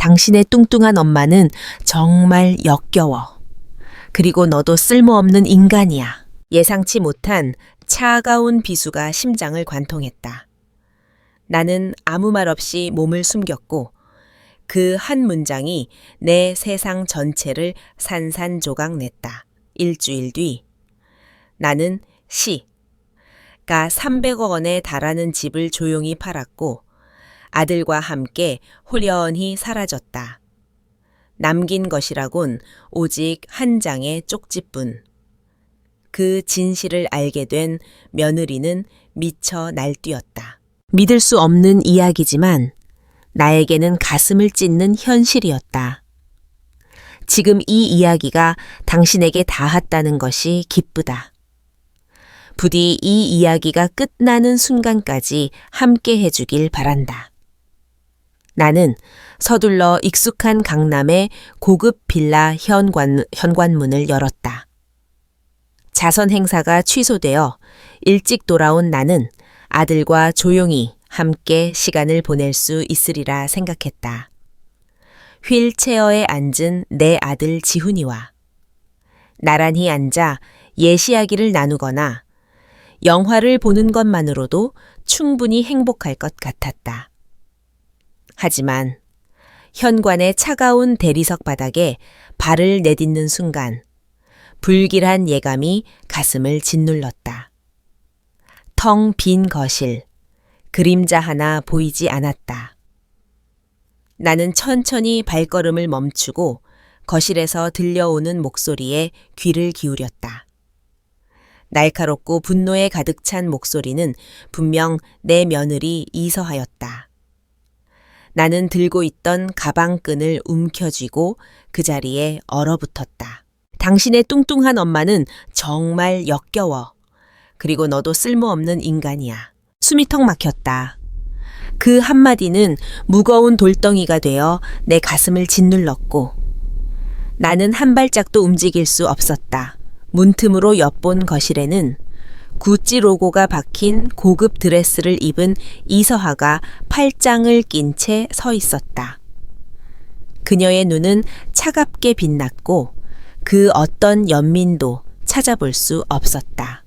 당신의 뚱뚱한 엄마는 정말 역겨워. 그리고 너도 쓸모없는 인간이야. 예상치 못한 차가운 비수가 심장을 관통했다. 나는 아무 말 없이 몸을 숨겼고 그 한 문장이 내 세상 전체를 산산조각 냈다. 일주일 뒤 나는 시가 300억 원에 달하는 집을 조용히 팔았고 아들과 함께 홀연히 사라졌다. 남긴 것이라곤 오직 한 장의 쪽지뿐. 그 진실을 알게 된 며느리는 미쳐 날뛰었다. 믿을 수 없는 이야기지만 나에게는 가슴을 찢는 현실이었다. 지금 이 이야기가 당신에게 닿았다는 것이 기쁘다. 부디 이 이야기가 끝나는 순간까지 함께 해주길 바란다. 나는 서둘러 익숙한 강남의 고급 빌라 현관문을 열었다. 자선 행사가 취소되어 일찍 돌아온 나는 아들과 조용히 함께 시간을 보낼 수 있으리라 생각했다. 휠체어에 앉은 내 아들 지훈이와 나란히 앉아 예시이야기를 나누거나 영화를 보는 것만으로도 충분히 행복할 것 같았다. 하지만 현관의 차가운 대리석 바닥에 발을 내딛는 순간 불길한 예감이 가슴을 짓눌렀다. 텅 빈 거실, 그림자 하나 보이지 않았다. 나는 천천히 발걸음을 멈추고 거실에서 들려오는 목소리에 귀를 기울였다. 날카롭고 분노에 가득 찬 목소리는 분명 내 며느리 이서하였다. 나는 들고 있던 가방끈을 움켜쥐고 그 자리에 얼어붙었다. 당신의 뚱뚱한 엄마는 정말 역겨워. 그리고 너도 쓸모없는 인간이야. 숨이 턱 막혔다. 그 한마디는 무거운 돌덩이가 되어 내 가슴을 짓눌렀고 나는 한 발짝도 움직일 수 없었다. 문틈으로 엿본 거실에는 구찌 로고가 박힌 고급 드레스를 입은 이서하가 팔짱을 낀 채 서 있었다. 그녀의 눈은 차갑게 빛났고 그 어떤 연민도 찾아볼 수 없었다.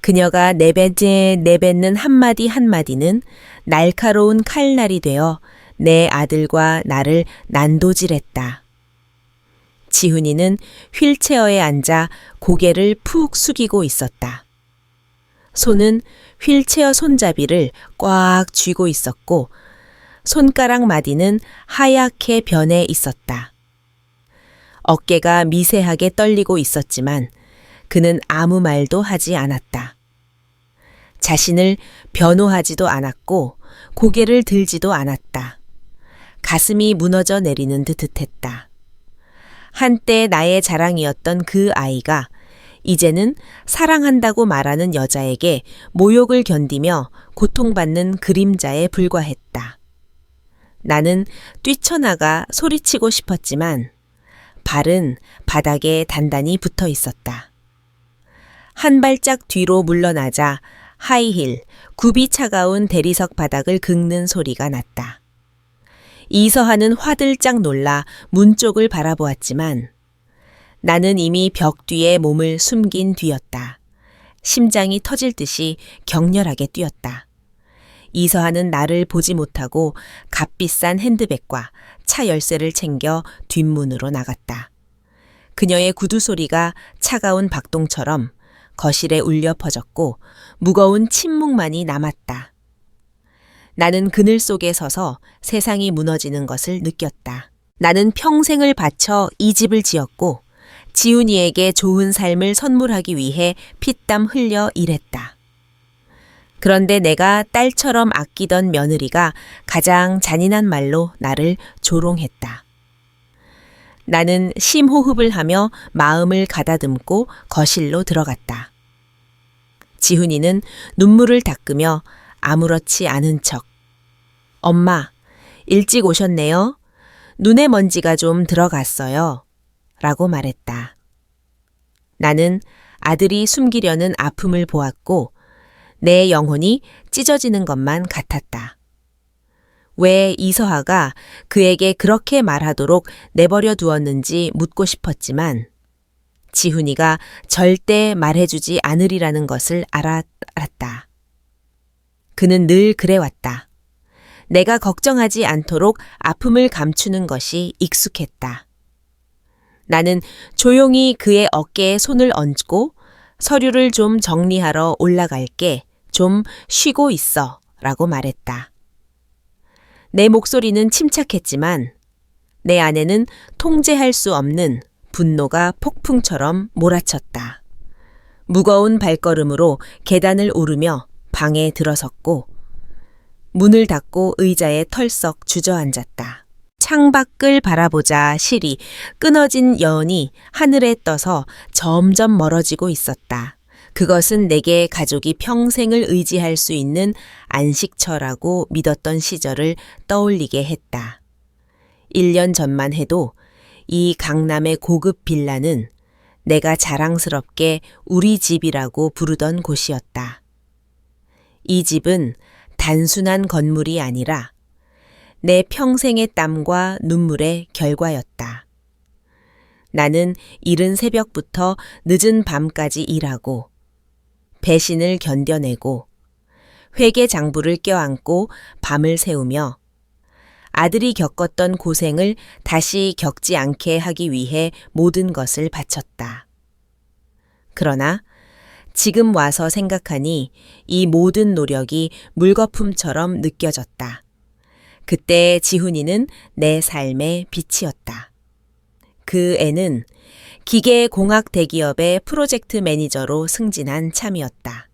그녀가 내뱉는 한마디 한마디는 날카로운 칼날이 되어 내 아들과 나를 난도질했다. 지훈이는 휠체어에 앉아 고개를 푹 숙이고 있었다. 손은 휠체어 손잡이를 꽉 쥐고 있었고 손가락 마디는 하얗게 변해 있었다. 어깨가 미세하게 떨리고 있었지만 그는 아무 말도 하지 않았다. 자신을 변호하지도 않았고 고개를 들지도 않았다. 가슴이 무너져 내리는 듯했다. 한때 나의 자랑이었던 그 아이가 이제는 사랑한다고 말하는 여자에게 모욕을 견디며 고통받는 그림자에 불과했다. 나는 뛰쳐나가 소리치고 싶었지만 발은 바닥에 단단히 붙어 있었다. 한 발짝 뒤로 물러나자 하이힐, 굽이 차가운 대리석 바닥을 긁는 소리가 났다. 이서하는 화들짝 놀라 문 쪽을 바라보았지만 나는 이미 벽 뒤에 몸을 숨긴 뒤였다. 심장이 터질 듯이 격렬하게 뛰었다. 이서하는 나를 보지 못하고 값비싼 핸드백과 차 열쇠를 챙겨 뒷문으로 나갔다. 그녀의 구두 소리가 차가운 박동처럼 거실에 울려 퍼졌고 무거운 침묵만이 남았다. 나는 그늘 속에 서서 세상이 무너지는 것을 느꼈다. 나는 평생을 바쳐 이 집을 지었고 지훈이에게 좋은 삶을 선물하기 위해 피땀 흘려 일했다. 그런데 내가 딸처럼 아끼던 며느리가 가장 잔인한 말로 나를 조롱했다. 나는 심호흡을 하며 마음을 가다듬고 거실로 들어갔다. 지훈이는 눈물을 닦으며 아무렇지 않은 척 엄마, 일찍 오셨네요. 눈에 먼지가 좀 들어갔어요. 라고 말했다. 나는 아들이 숨기려는 아픔을 보았고 내 영혼이 찢어지는 것만 같았다. 왜 이서하가 그에게 그렇게 말하도록 내버려 두었는지 묻고 싶었지만 지훈이가 절대 말해주지 않으리라는 것을 알았다. 그는 늘 그래왔다. 내가 걱정하지 않도록 아픔을 감추는 것이 익숙했다. 나는 조용히 그의 어깨에 손을 얹고 서류를 좀 정리하러 올라갈게. 좀 쉬고 있어. 라고 말했다. 내 목소리는 침착했지만 내 안에는 통제할 수 없는 분노가 폭풍처럼 몰아쳤다. 무거운 발걸음으로 계단을 오르며 방에 들어섰고 문을 닫고 의자에 털썩 주저앉았다. 창밖을 바라보자 시리 끊어진 연이 하늘에 떠서 점점 멀어지고 있었다. 그것은 내게 가족이 평생을 의지할 수 있는 안식처라고 믿었던 시절을 떠올리게 했다. 1년 전만 해도 이 강남의 고급 빌라는 내가 자랑스럽게 우리 집이라고 부르던 곳이었다. 이 집은 단순한 건물이 아니라 내 평생의 땀과 눈물의 결과였다. 나는 이른 새벽부터 늦은 밤까지 일하고 배신을 견뎌내고 회계 장부를 껴안고 밤을 새우며 아들이 겪었던 고생을 다시 겪지 않게 하기 위해 모든 것을 바쳤다. 그러나 지금 와서 생각하니 이 모든 노력이 물거품처럼 느껴졌다. 그때 지훈이는 내 삶의 빛이었다. 그 애는 기계공학 대기업의 프로젝트 매니저로 승진한 참이었다.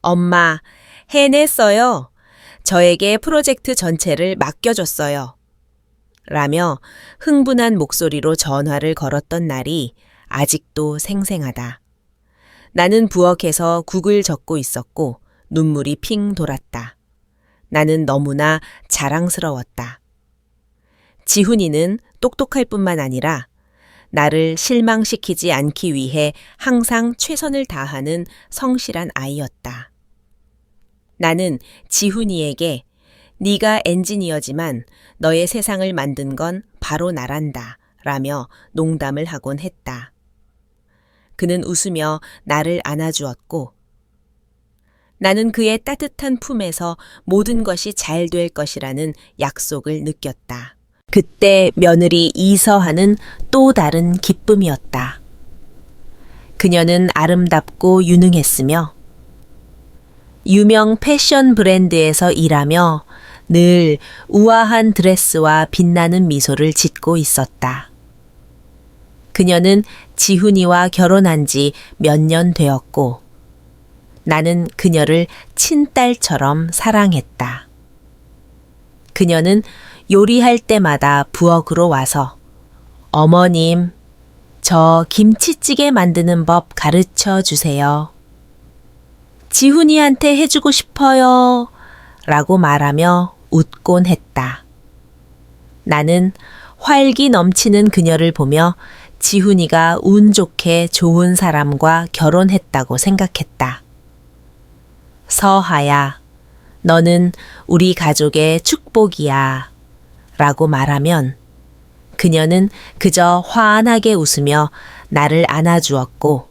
엄마, 해냈어요. 저에게 프로젝트 전체를 맡겨줬어요. 라며 흥분한 목소리로 전화를 걸었던 날이 아직도 생생하다. 나는 부엌에서 국을 젓고 있었고 눈물이 핑 돌았다. 나는 너무나 자랑스러웠다. 지훈이는 똑똑할 뿐만 아니라 나를 실망시키지 않기 위해 항상 최선을 다하는 성실한 아이였다. 나는 지훈이에게 네가 엔지니어지만 너의 세상을 만든 건 바로 나란다 라며 농담을 하곤 했다. 그는 웃으며 나를 안아주었고 나는 그의 따뜻한 품에서 모든 것이 잘 될 것이라는 약속을 느꼈다. 그때 며느리 이서하는 또 다른 기쁨이었다. 그녀는 아름답고 유능했으며 유명 패션 브랜드에서 일하며 늘 우아한 드레스와 빛나는 미소를 짓고 있었다. 그녀는 지훈이와 결혼한 지 몇 년 되었고 나는 그녀를 친딸처럼 사랑했다. 그녀는 요리할 때마다 부엌으로 와서 어머님, 저 김치찌개 만드는 법 가르쳐 주세요. 지훈이한테 해주고 싶어요. 라고 말하며 웃곤 했다. 나는 활기 넘치는 그녀를 보며 지훈이가 운 좋게 좋은 사람과 결혼했다고 생각했다. 서하야, 너는 우리 가족의 축복이야. 라고 말하면 그녀는 그저 환하게 웃으며 나를 안아주었고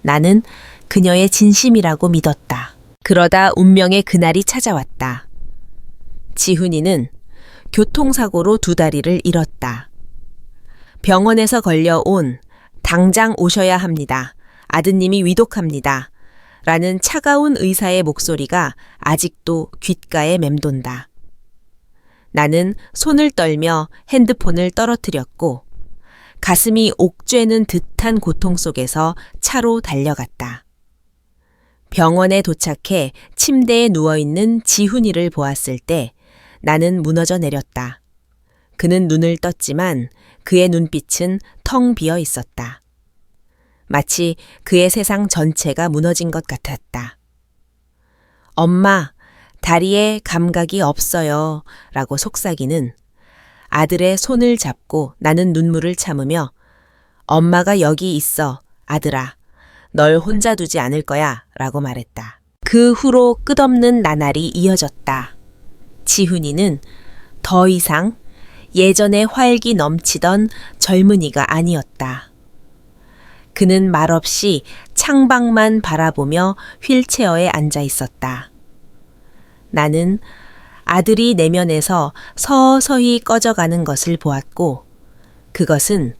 나는 그녀의 진심이라고 믿었다. 그러다 운명의 그날이 찾아왔다. 지훈이는 교통사고로 2다리를 잃었다. 병원에서 걸려온 당장 오셔야 합니다. 아드님이 위독합니다. 라는 차가운 의사의 목소리가 아직도 귓가에 맴돈다. 나는 손을 떨며 핸드폰을 떨어뜨렸고 가슴이 옥죄는 듯한 고통 속에서 차로 달려갔다. 병원에 도착해 침대에 누워있는 지훈이를 보았을 때 나는 무너져 내렸다. 그는 눈을 떴지만 그의 눈빛은 텅 비어 있었다. 마치 그의 세상 전체가 무너진 것 같았다. 엄마, 다리에 감각이 없어요. 라고 속삭이는 아들의 손을 잡고 나는 눈물을 참으며 엄마가 여기 있어, 아들아. 널 혼자 두지 않을 거야. 라고 말했다. 그 후로 끝없는 나날이 이어졌다. 지훈이는 더 이상 예전에 활기 넘치던 젊은이가 아니었다. 그는 말없이 창밖만 바라보며 휠체어에 앉아 있었다. 나는 아들이 내면에서 서서히 꺼져가는 것을 보았고, 그것은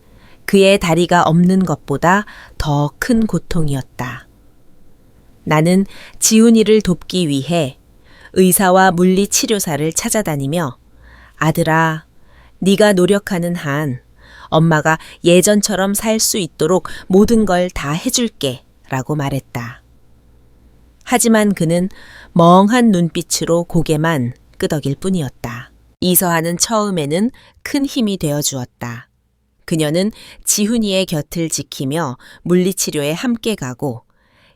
그의 다리가 없는 것보다 더 큰 고통이었다. 나는 지훈이를 돕기 위해 의사와 물리치료사를 찾아다니며 아들아, 네가 노력하는 한 엄마가 예전처럼 살 수 있도록 모든 걸 다 해줄게 라고 말했다. 하지만 그는 멍한 눈빛으로 고개만 끄덕일 뿐이었다. 이서하는 처음에는 큰 힘이 되어 주었다. 그녀는 지훈이의 곁을 지키며 물리치료에 함께 가고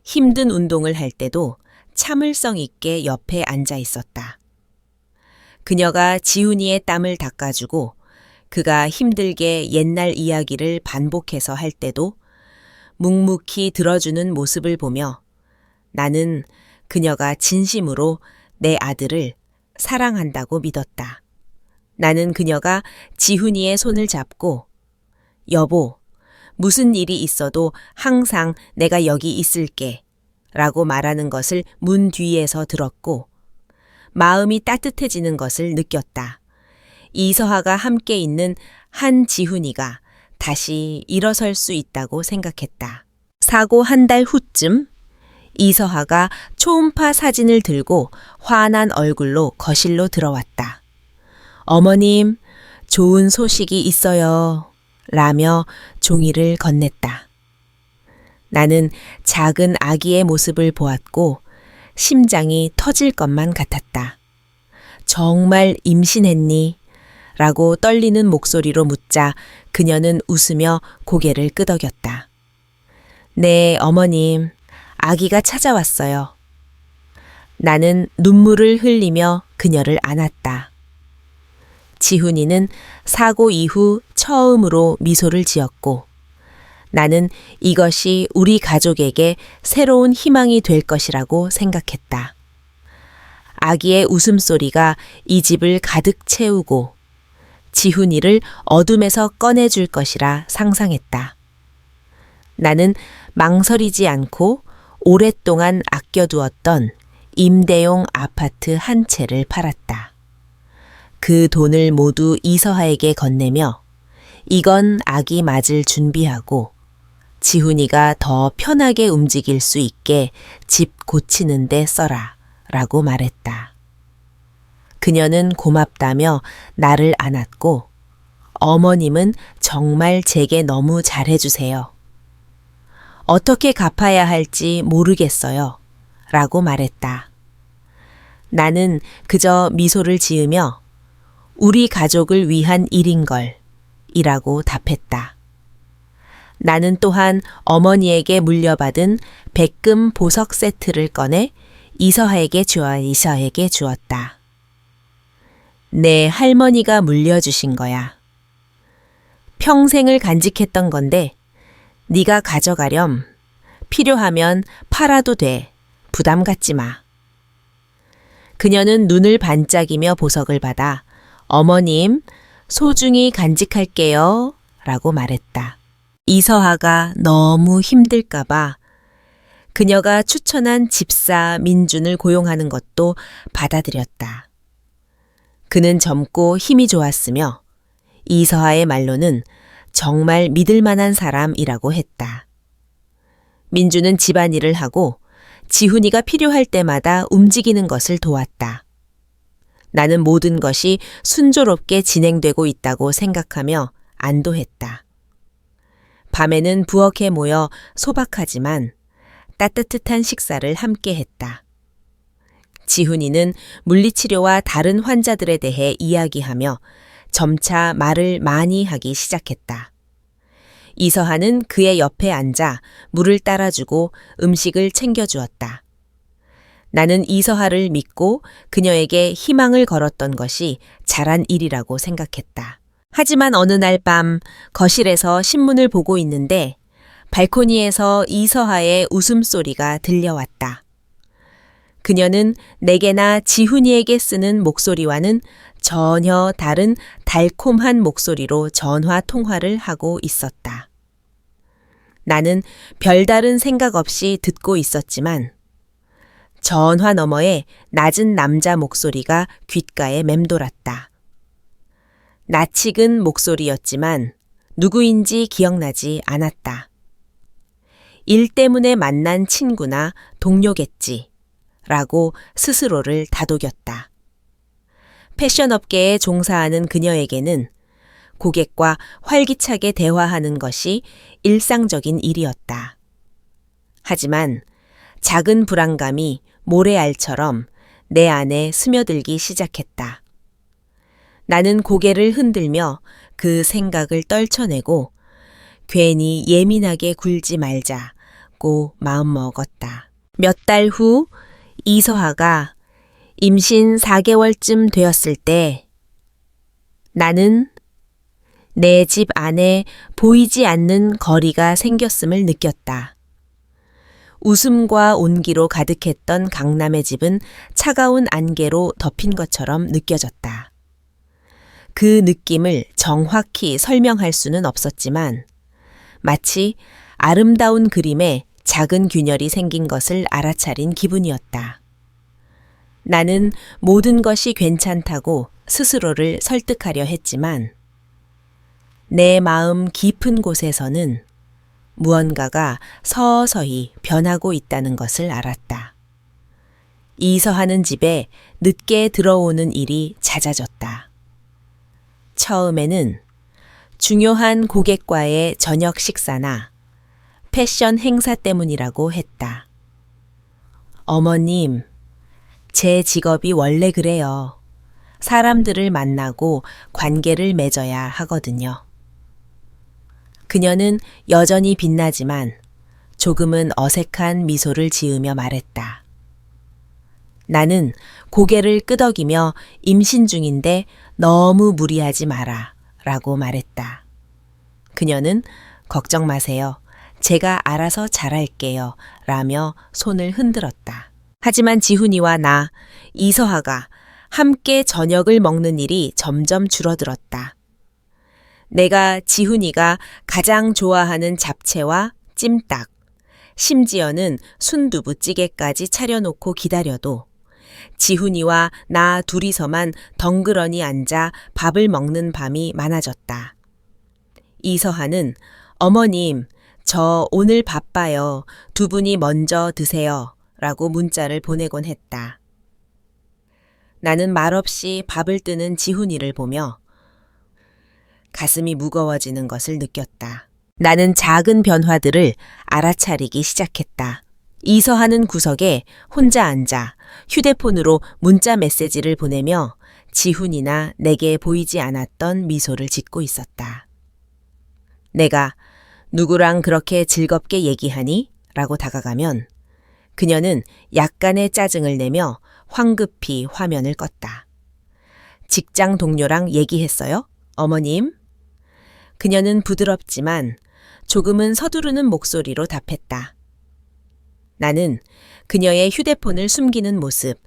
힘든 운동을 할 때도 참을성 있게 옆에 앉아 있었다. 그녀가 지훈이의 땀을 닦아주고 그가 힘들게 옛날 이야기를 반복해서 할 때도 묵묵히 들어주는 모습을 보며 나는 그녀가 진심으로 내 아들을 사랑한다고 믿었다. 나는 그녀가 지훈이의 손을 잡고 여보, 무슨 일이 있어도 항상 내가 여기 있을게 라고 말하는 것을 문 뒤에서 들었고 마음이 따뜻해지는 것을 느꼈다. 이서하가 함께 있는 한 지훈이가 다시 일어설 수 있다고 생각했다. 사고 한 달 후쯤 이서하가 초음파 사진을 들고 환한 얼굴로 거실로 들어왔다. 어머님, 좋은 소식이 있어요. 라며 종이를 건넸다. 나는 작은 아기의 모습을 보았고 심장이 터질 것만 같았다. 정말 임신했니? 라고 떨리는 목소리로 묻자 그녀는 웃으며 고개를 끄덕였다. 네, 어머님. 아기가 찾아왔어요. 나는 눈물을 흘리며 그녀를 안았다. 지훈이는 사고 이후 처음으로 미소를 지었고 나는 이것이 우리 가족에게 새로운 희망이 될 것이라고 생각했다. 아기의 웃음소리가 이 집을 가득 채우고 지훈이를 어둠에서 꺼내줄 것이라 상상했다. 나는 망설이지 않고 오랫동안 아껴두었던 임대용 아파트 한 채를 팔았다. 그 돈을 모두 이서하에게 건네며 이건 아기 맞을 준비하고 지훈이가 더 편하게 움직일 수 있게 집 고치는 데 써라 라고 말했다. 그녀는 고맙다며 나를 안았고 어머님은 정말 제게 너무 잘해주세요. 어떻게 갚아야 할지 모르겠어요. 라고 말했다. 나는 그저 미소를 지으며 우리 가족을 위한 일인걸 이라고 답했다. 나는 또한 어머니에게 물려받은 백금 보석 세트를 꺼내 이서하에게 주었다. 내 할머니가 물려주신 거야. 평생을 간직했던 건데 네가 가져가렴. 필요하면 팔아도 돼. 부담 갖지 마. 그녀는 눈을 반짝이며 보석을 받아 어머님, 소중히 간직할게요. 라고 말했다. 이서하가 너무 힘들까봐 그녀가 추천한 집사 민준을 고용하는 것도 받아들였다. 그는 젊고 힘이 좋았으며 이서하의 말로는 정말 믿을 만한 사람이라고 했다. 민주는 집안일을 하고 지훈이가 필요할 때마다 움직이는 것을 도왔다. 나는 모든 것이 순조롭게 진행되고 있다고 생각하며 안도했다. 밤에는 부엌에 모여 소박하지만 따뜻한 식사를 함께 했다. 지훈이는 물리치료와 다른 환자들에 대해 이야기하며 점차 말을 많이 하기 시작했다. 이서하는 그의 옆에 앉아 물을 따라주고 음식을 챙겨주었다. 나는 이서하를 믿고 그녀에게 희망을 걸었던 것이 잘한 일이라고 생각했다. 하지만 어느 날 밤 거실에서 신문을 보고 있는데 발코니에서 이서하의 웃음소리가 들려왔다. 그녀는 내게나 지훈이에게 쓰는 목소리와는 전혀 다른 달콤한 목소리로 전화 통화를 하고 있었다. 나는 별다른 생각 없이 듣고 있었지만 전화 너머에 낮은 남자 목소리가 귓가에 맴돌았다. 낯익은 목소리였지만 누구인지 기억나지 않았다. 일 때문에 만난 친구나 동료겠지 라고 스스로를 다독였다. 패션업계에 종사하는 그녀에게는 고객과 활기차게 대화하는 것이 일상적인 일이었다. 하지만 작은 불안감이 모래알처럼 내 안에 스며들기 시작했다. 나는 고개를 흔들며 그 생각을 떨쳐내고 괜히 예민하게 굴지 말자고 마음먹었다. 몇 달 후 이서하가 임신 4개월쯤 되었을 때 나는 내 집 안에 보이지 않는 거리가 생겼음을 느꼈다. 웃음과 온기로 가득했던 강남의 집은 차가운 안개로 덮인 것처럼 느껴졌다. 그 느낌을 정확히 설명할 수는 없었지만 마치 아름다운 그림에 작은 균열이 생긴 것을 알아차린 기분이었다. 나는 모든 것이 괜찮다고 스스로를 설득하려 했지만 내 마음 깊은 곳에서는 무언가가 서서히 변하고 있다는 것을 알았다. 이서하는 집에 늦게 들어오는 일이 잦아졌다. 처음에는 중요한 고객과의 저녁 식사나 패션 행사 때문이라고 했다. 어머님, 제 직업이 원래 그래요. 사람들을 만나고 관계를 맺어야 하거든요. 그녀는 여전히 빛나지만 조금은 어색한 미소를 지으며 말했다. 나는 고개를 끄덕이며 임신 중인데 너무 무리하지 마라 라고 말했다. 그녀는 걱정 마세요. 제가 알아서 잘할게요 라며 손을 흔들었다. 하지만 지훈이와 나, 이서하가 함께 저녁을 먹는 일이 점점 줄어들었다. 내가 지훈이가 가장 좋아하는 잡채와 찜닭, 심지어는 순두부찌개까지 차려놓고 기다려도 지훈이와 나 둘이서만 덩그러니 앉아 밥을 먹는 밤이 많아졌다. 이서하는 어머님, 저 오늘 바빠요. 두 분이 먼저 드세요. 라고 문자를 보내곤 했다. 나는 말없이 밥을 뜨는 지훈이를 보며 가슴이 무거워지는 것을 느꼈다. 나는 작은 변화들을 알아차리기 시작했다. 이서하는 구석에 혼자 앉아 휴대폰으로 문자 메시지를 보내며 지훈이나 내게 보이지 않았던 미소를 짓고 있었다. 내가 누구랑 그렇게 즐겁게 얘기하니? 라고 다가가면 그녀는 약간의 짜증을 내며 황급히 화면을 껐다. 직장 동료랑 얘기했어요? 어머님? 그녀는 부드럽지만 조금은 서두르는 목소리로 답했다. 나는 그녀의 휴대폰을 숨기는 모습,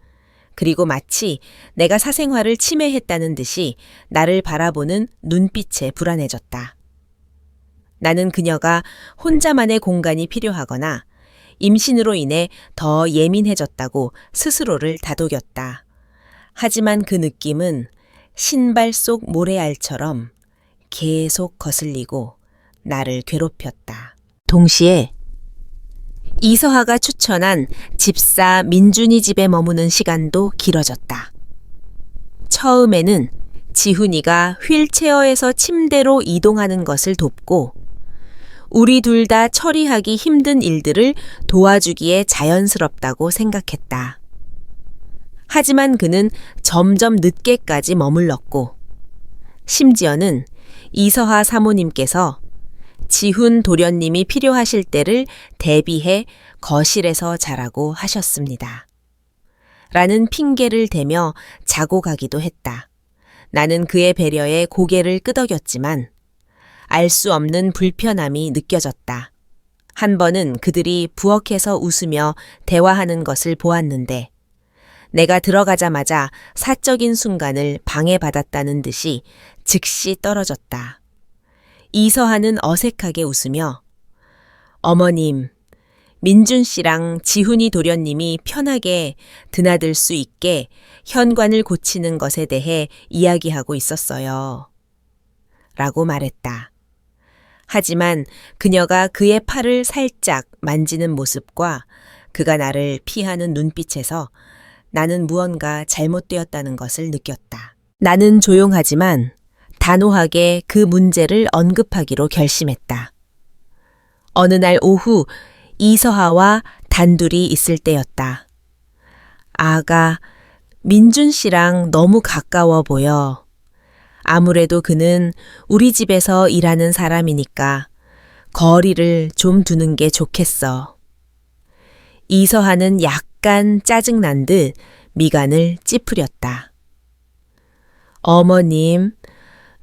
그리고 마치 내가 사생활을 침해했다는 듯이 나를 바라보는 눈빛에 불안해졌다. 나는 그녀가 혼자만의 공간이 필요하거나 임신으로 인해 더 예민해졌다고 스스로를 다독였다. 하지만 그 느낌은 신발 속 모래알처럼 계속 거슬리고 나를 괴롭혔다. 동시에 이서하가 추천한 집사 민준이 집에 머무는 시간도 길어졌다. 처음에는 지훈이가 휠체어에서 침대로 이동하는 것을 돕고 우리 둘 다 처리하기 힘든 일들을 도와주기에 자연스럽다고 생각했다. 하지만 그는 점점 늦게까지 머물렀고 심지어는 이서하 사모님께서 지훈 도련님이 필요하실 때를 대비해 거실에서 자라고 하셨습니다. 라는 핑계를 대며 자고 가기도 했다. 나는 그의 배려에 고개를 끄덕였지만 알 수 없는 불편함이 느껴졌다. 한 번은 그들이 부엌에서 웃으며 대화하는 것을 보았는데 내가 들어가자마자 사적인 순간을 방해받았다는 듯이 즉시 떨어졌다. 이서하는 어색하게 웃으며 어머님, 민준 씨랑 지훈이 도련님이 편하게 드나들 수 있게 현관을 고치는 것에 대해 이야기하고 있었어요. 라고 말했다. 하지만 그녀가 그의 팔을 살짝 만지는 모습과 그가 나를 피하는 눈빛에서 나는 무언가 잘못되었다는 것을 느꼈다. 나는 조용하지만 단호하게 그 문제를 언급하기로 결심했다. 어느 날 오후 이서하와 단둘이 있을 때였다. 아가, 민준 씨랑 너무 가까워 보여. 아무래도 그는 우리 집에서 일하는 사람이니까 거리를 좀 두는 게 좋겠어. 이서하는 약간 짜증난 듯 미간을 찌푸렸다. 어머님,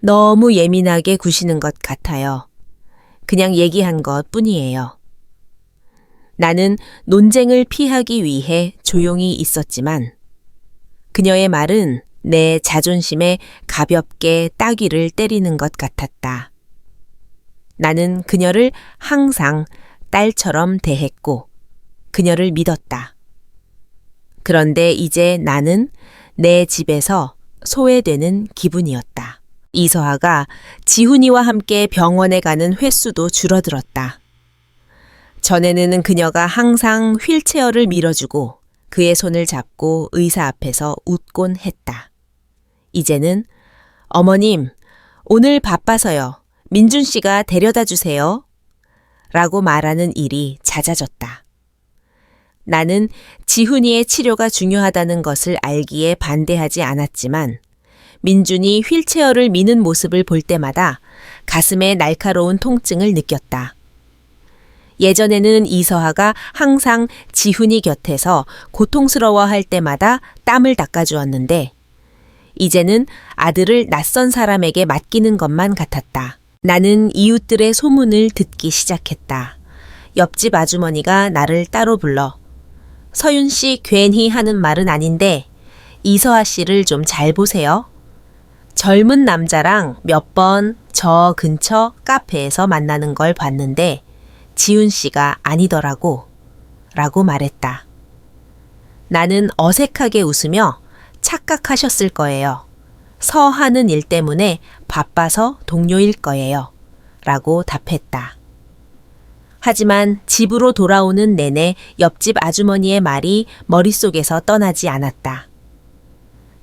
너무 예민하게 구시는 것 같아요. 그냥 얘기한 것 뿐이에요. 나는 논쟁을 피하기 위해 조용히 있었지만 그녀의 말은 내 자존심에 가볍게 따귀를 때리는 것 같았다. 나는 그녀를 항상 딸처럼 대했고 그녀를 믿었다. 그런데 이제 나는 내 집에서 소외되는 기분이었다. 이서하가 지훈이와 함께 병원에 가는 횟수도 줄어들었다. 전에는 그녀가 항상 휠체어를 밀어주고 그의 손을 잡고 의사 앞에서 웃곤 했다. 이제는 어머님, 오늘 바빠서요. 민준 씨가 데려다 주세요. 라고 말하는 일이 잦아졌다. 나는 지훈이의 치료가 중요하다는 것을 알기에 반대하지 않았지만 민준이 휠체어를 미는 모습을 볼 때마다 가슴에 날카로운 통증을 느꼈다. 예전에는 이서하가 항상 지훈이 곁에서 고통스러워할 때마다 땀을 닦아주었는데 이제는 아들을 낯선 사람에게 맡기는 것만 같았다. 나는 이웃들의 소문을 듣기 시작했다. 옆집 아주머니가 나를 따로 불러 서윤 씨 괜히 하는 말은 아닌데 이서하 씨를 좀 잘 보세요. 젊은 남자랑 몇 번 저 근처 카페에서 만나는 걸 봤는데 지훈 씨가 아니더라고. 라고 말했다. 나는 어색하게 웃으며 착각하셨을 거예요. 서 하는 일 때문에 바빠서 동료일 거예요. 라고 답했다. 하지만 집으로 돌아오는 내내 옆집 아주머니의 말이 머릿속에서 떠나지 않았다.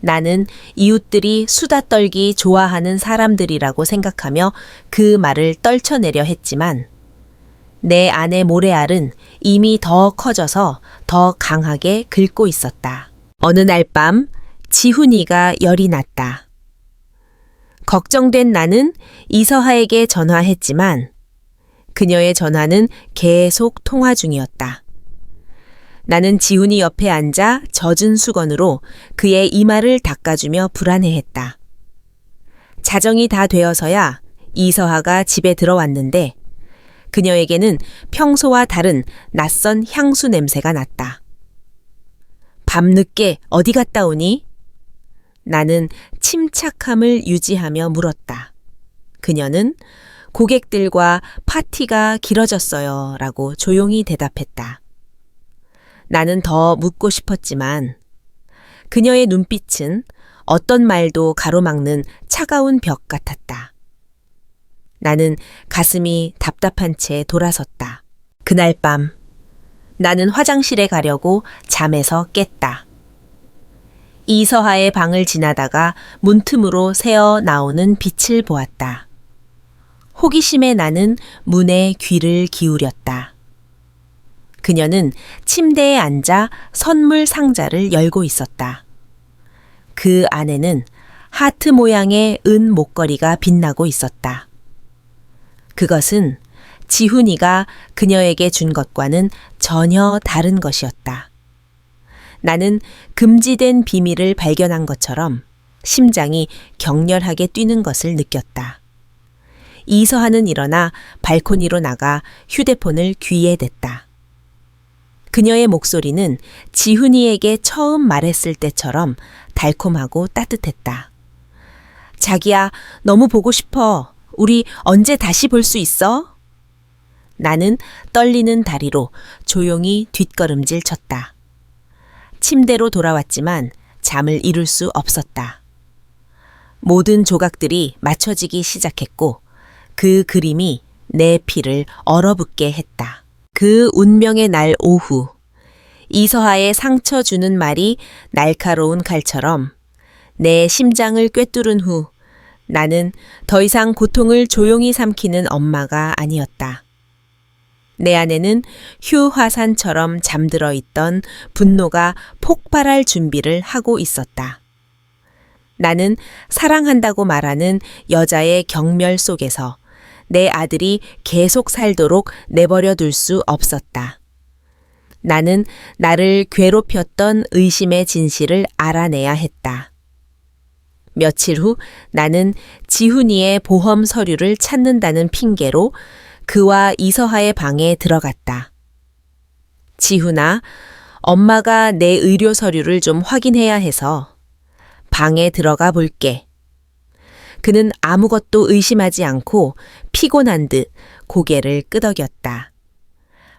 나는 이웃들이 수다 떨기 좋아하는 사람들이라고 생각하며 그 말을 떨쳐내려 했지만 내 안의 모래알은 이미 더 커져서 더 강하게 긁고 있었다. 어느 날 밤 지훈이가 열이 났다. 걱정된 나는 이서하에게 전화했지만 그녀의 전화는 계속 통화 중이었다. 나는 지훈이 옆에 앉아 젖은 수건으로 그의 이마를 닦아주며 불안해했다. 자정이 다 되어서야 이서하가 집에 들어왔는데 그녀에게는 평소와 다른 낯선 향수 냄새가 났다. 밤늦게 어디 갔다 오니? 나는 침착함을 유지하며 물었다. 그녀는 고객들과 파티가 길어졌어요. 라고 조용히 대답했다. 나는 더 묻고 싶었지만 그녀의 눈빛은 어떤 말도 가로막는 차가운 벽 같았다. 나는 가슴이 답답한 채 돌아섰다. 그날 밤 나는 화장실에 가려고 잠에서 깼다. 이서하의 방을 지나다가 문틈으로 새어 나오는 빛을 보았다. 호기심에 나는 문에 귀를 기울였다. 그녀는 침대에 앉아 선물 상자를 열고 있었다. 그 안에는 하트 모양의 은 목걸이가 빛나고 있었다. 그것은 지훈이가 그녀에게 준 것과는 전혀 다른 것이었다. 나는 금지된 비밀을 발견한 것처럼 심장이 격렬하게 뛰는 것을 느꼈다. 이서하는 일어나 발코니로 나가 휴대폰을 귀에 댔다. 그녀의 목소리는 지훈이에게 처음 말했을 때처럼 달콤하고 따뜻했다. 자기야, 너무 보고 싶어. 우리 언제 다시 볼 수 있어? 나는 떨리는 다리로 조용히 뒷걸음질 쳤다. 침대로 돌아왔지만 잠을 이룰 수 없었다. 모든 조각들이 맞춰지기 시작했고 그 그림이 내 피를 얼어붙게 했다. 그 운명의 날 오후, 이서하의 상처 주는 말이 날카로운 칼처럼 내 심장을 꿰뚫은 후 나는 더 이상 고통을 조용히 삼키는 엄마가 아니었다. 내 안에는 휴화산처럼 잠들어 있던 분노가 폭발할 준비를 하고 있었다. 나는 사랑한다고 말하는 여자의 경멸 속에서 내 아들이 계속 살도록 내버려 둘 수 없었다. 나는 나를 괴롭혔던 의심의 진실을 알아내야 했다. 며칠 후 나는 지훈이의 보험 서류를 찾는다는 핑계로 그와 이서하의 방에 들어갔다. 지훈아, 엄마가 내 의료 서류를 좀 확인해야 해서 방에 들어가 볼게. 그는 아무것도 의심하지 않고 피곤한 듯 고개를 끄덕였다.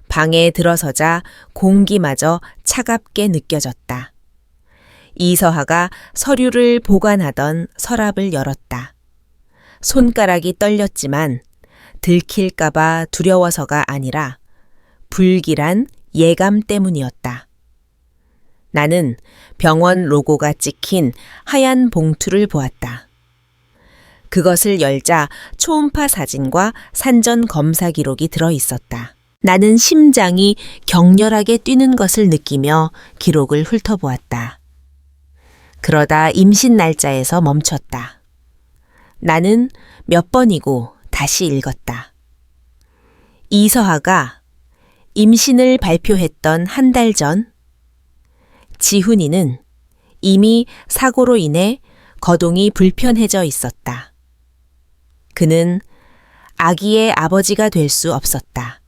방에 들어서자 공기마저 차갑게 느껴졌다. 이서하가 서류를 보관하던 서랍을 열었다. 손가락이 떨렸지만 들킬까봐 두려워서가 아니라 불길한 예감 때문이었다. 나는 병원 로고가 찍힌 하얀 봉투를 보았다. 그것을 열자 초음파 사진과 산전 검사 기록이 들어 있었다. 나는 심장이 격렬하게 뛰는 것을 느끼며 기록을 훑어보았다. 그러다 임신 날짜에서 멈췄다. 나는 몇 번이고 다시 읽었다. 이서하가 임신을 발표했던 한 달 전, 지훈이는 이미 사고로 인해 거동이 불편해져 있었다. 그는 아기의 아버지가 될 수 없었다.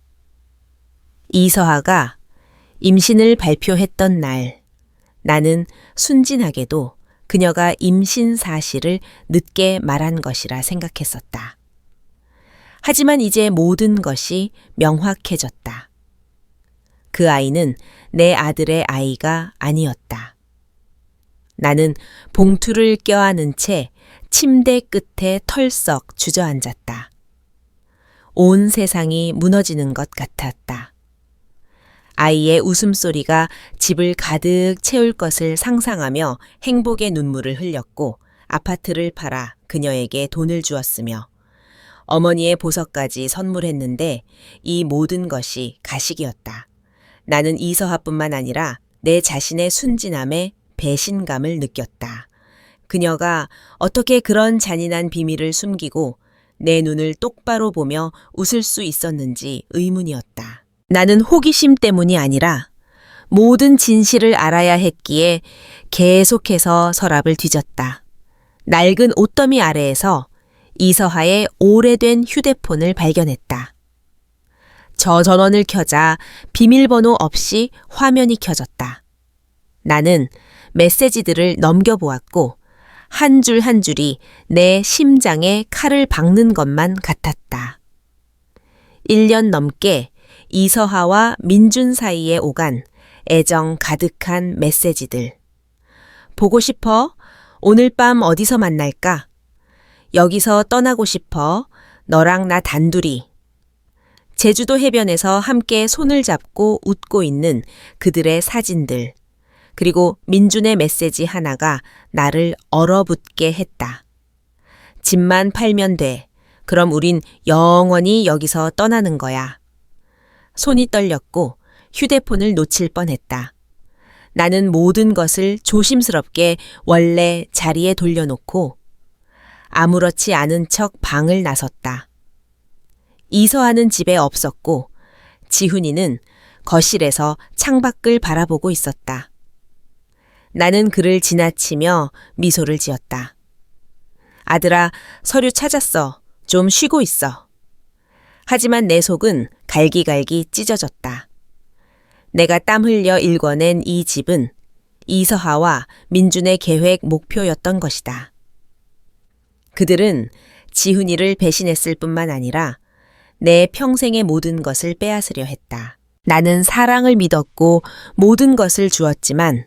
이서하가 임신을 발표했던 날, 나는 순진하게도 그녀가 임신 사실을 늦게 말한 것이라 생각했었다. 하지만 이제 모든 것이 명확해졌다. 그 아이는 내 아들의 아이가 아니었다. 나는 봉투를 껴안은 채 침대 끝에 털썩 주저앉았다. 온 세상이 무너지는 것 같았다. 아이의 웃음소리가 집을 가득 채울 것을 상상하며 행복의 눈물을 흘렸고 아파트를 팔아 그녀에게 돈을 주었으며 어머니의 보석까지 선물했는데 이 모든 것이 가식이었다. 나는 이서하뿐만 아니라 내 자신의 순진함에 배신감을 느꼈다. 그녀가 어떻게 그런 잔인한 비밀을 숨기고 내 눈을 똑바로 보며 웃을 수 있었는지 의문이었다. 나는 호기심 때문이 아니라 모든 진실을 알아야 했기에 계속해서 서랍을 뒤졌다. 낡은 옷더미 아래에서 이서하의 오래된 휴대폰을 발견했다. 저 전원을 켜자 비밀번호 없이 화면이 켜졌다. 나는 메시지들을 넘겨보았고 한 줄 한 줄이 내 심장에 칼을 박는 것만 같았다. 1년 넘게 이서하와 민준 사이에 오간 애정 가득한 메시지들. 보고 싶어? 오늘 밤 어디서 만날까? 여기서 떠나고 싶어. 너랑 나 단둘이. 제주도 해변에서 함께 손을 잡고 웃고 있는 그들의 사진들. 그리고 민준의 메시지 하나가 나를 얼어붙게 했다. 집만 팔면 돼. 그럼 우린 영원히 여기서 떠나는 거야. 손이 떨렸고 휴대폰을 놓칠 뻔했다. 나는 모든 것을 조심스럽게 원래 자리에 돌려놓고 아무렇지 않은 척 방을 나섰다. 이서하는 집에 없었고 지훈이는 거실에서 창밖을 바라보고 있었다. 나는 그를 지나치며 미소를 지었다. 아들아, 서류 찾았어. 좀 쉬고 있어. 하지만 내 속은 갈기갈기 찢어졌다. 내가 땀 흘려 일궈낸 이 집은 이서하와 민준의 계획 목표였던 것이다. 그들은 지훈이를 배신했을 뿐만 아니라 내 평생의 모든 것을 빼앗으려 했다. 나는 사랑을 믿었고 모든 것을 주었지만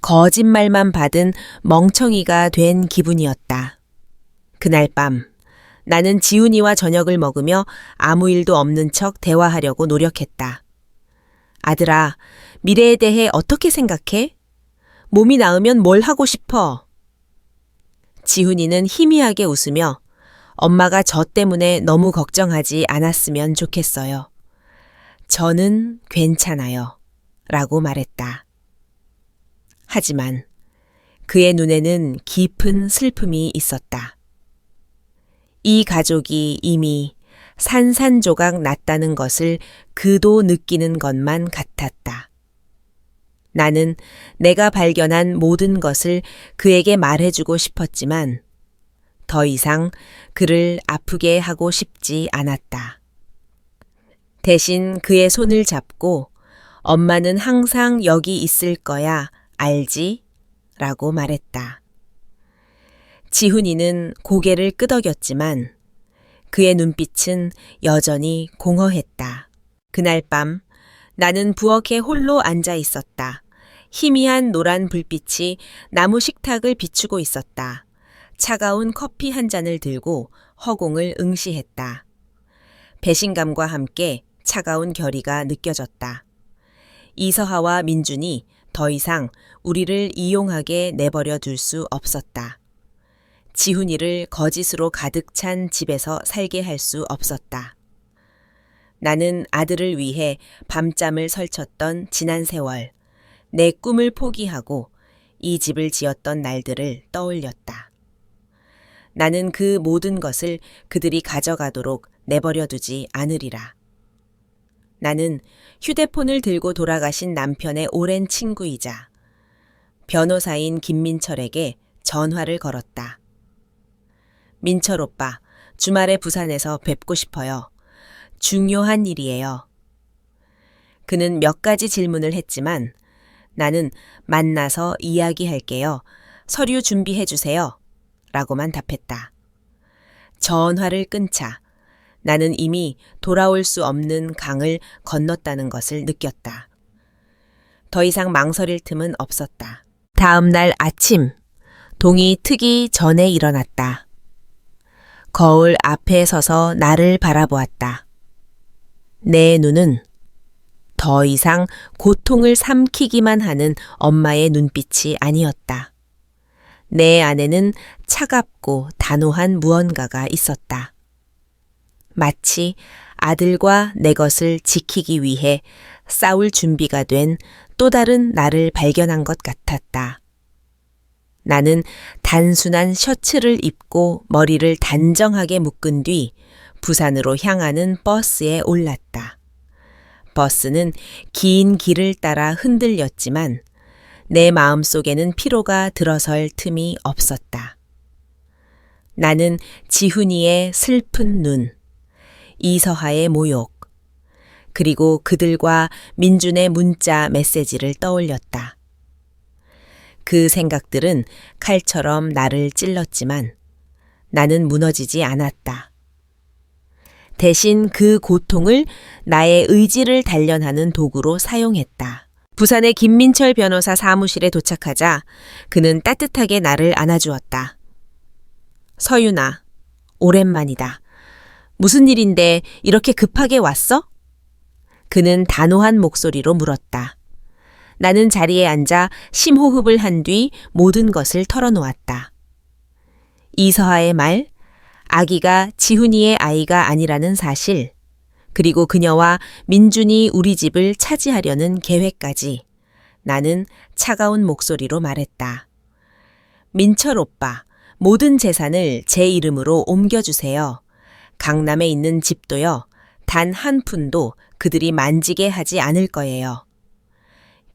거짓말만 받은 멍청이가 된 기분이었다. 그날 밤 나는 지훈이와 저녁을 먹으며 아무 일도 없는 척 대화하려고 노력했다. 아들아, 미래에 대해 어떻게 생각해? 몸이 나으면 뭘 하고 싶어? 지훈이는 희미하게 웃으며 엄마가 저 때문에 너무 걱정하지 않았으면 좋겠어요. 저는 괜찮아요. 라고 말했다. 하지만 그의 눈에는 깊은 슬픔이 있었다. 이 가족이 이미 산산조각 났다는 것을 그도 느끼는 것만 같았다. 나는 내가 발견한 모든 것을 그에게 말해주고 싶었지만 더 이상 그를 아프게 하고 싶지 않았다. 대신 그의 손을 잡고 엄마는 항상 여기 있을 거야, 알지? 라고 말했다. 지훈이는 고개를 끄덕였지만 그의 눈빛은 여전히 공허했다. 그날 밤 나는 부엌에 홀로 앉아 있었다. 희미한 노란 불빛이 나무 식탁을 비추고 있었다. 차가운 커피 한 잔을 들고 허공을 응시했다. 배신감과 함께 차가운 결의가 느껴졌다. 이서하와 민준이 더 이상 우리를 이용하게 내버려 둘 수 없었다. 지훈이를 거짓으로 가득 찬 집에서 살게 할 수 없었다. 나는 아들을 위해 밤잠을 설쳤던 지난 세월, 내 꿈을 포기하고 이 집을 지었던 날들을 떠올렸다. 나는 그 모든 것을 그들이 가져가도록 내버려 두지 않으리라. 나는 휴대폰을 들고 돌아가신 남편의 오랜 친구이자 변호사인 김민철에게 전화를 걸었다. 민철 오빠, 주말에 부산에서 뵙고 싶어요. 중요한 일이에요. 그는 몇 가지 질문을 했지만 나는 만나서 이야기할게요. 서류 준비해 주세요. 라고만 답했다. 전화를 끊자 나는 이미 돌아올 수 없는 강을 건넜다는 것을 느꼈다. 더 이상 망설일 틈은 없었다. 다음 날 아침, 동이 트기 전에 일어났다. 거울 앞에 서서 나를 바라보았다. 내 눈은 더 이상 고통을 삼키기만 하는 엄마의 눈빛이 아니었다. 내 안에는 차갑고 단호한 무언가가 있었다. 마치 아들과 내 것을 지키기 위해 싸울 준비가 된 또 다른 나를 발견한 것 같았다. 나는 단순한 셔츠를 입고 머리를 단정하게 묶은 뒤 부산으로 향하는 버스에 올랐다. 버스는 긴 길을 따라 흔들렸지만 내 마음속에는 피로가 들어설 틈이 없었다. 나는 지훈이의 슬픈 눈, 이서하의 모욕, 그리고 그들과 민준의 문자 메시지를 떠올렸다. 그 생각들은 칼처럼 나를 찔렀지만 나는 무너지지 않았다. 대신 그 고통을 나의 의지를 단련하는 도구로 사용했다. 부산의 김민철 변호사 사무실에 도착하자 그는 따뜻하게 나를 안아주었다. 서윤아, 오랜만이다. 무슨 일인데 이렇게 급하게 왔어? 그는 단호한 목소리로 물었다. 나는 자리에 앉아 심호흡을 한 뒤 모든 것을 털어놓았다. 이서하의 말, 아기가 지훈이의 아이가 아니라는 사실, 그리고 그녀와 민준이 우리 집을 차지하려는 계획까지 나는 차가운 목소리로 말했다. 민철 오빠, 모든 재산을 제 이름으로 옮겨주세요. 강남에 있는 집도요. 단 한 푼도 그들이 만지게 하지 않을 거예요.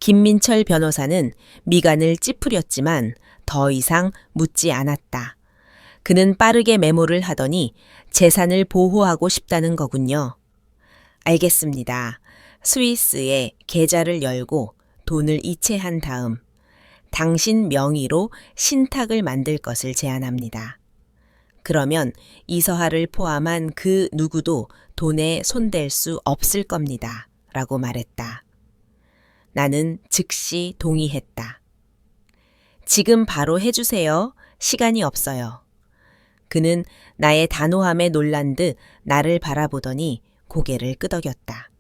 김민철 변호사는 미간을 찌푸렸지만 더 이상 묻지 않았다. 그는 빠르게 메모를 하더니 재산을 보호하고 싶다는 거군요. 알겠습니다. 스위스에 계좌를 열고 돈을 이체한 다음 당신 명의로 신탁을 만들 것을 제안합니다. 그러면 이서하를 포함한 그 누구도 돈에 손댈 수 없을 겁니다. 라고 말했다. 나는 즉시 동의했다. 지금 바로 해주세요. 시간이 없어요. 그는 나의 단호함에 놀란 듯 나를 바라보더니 고개를 끄덕였다.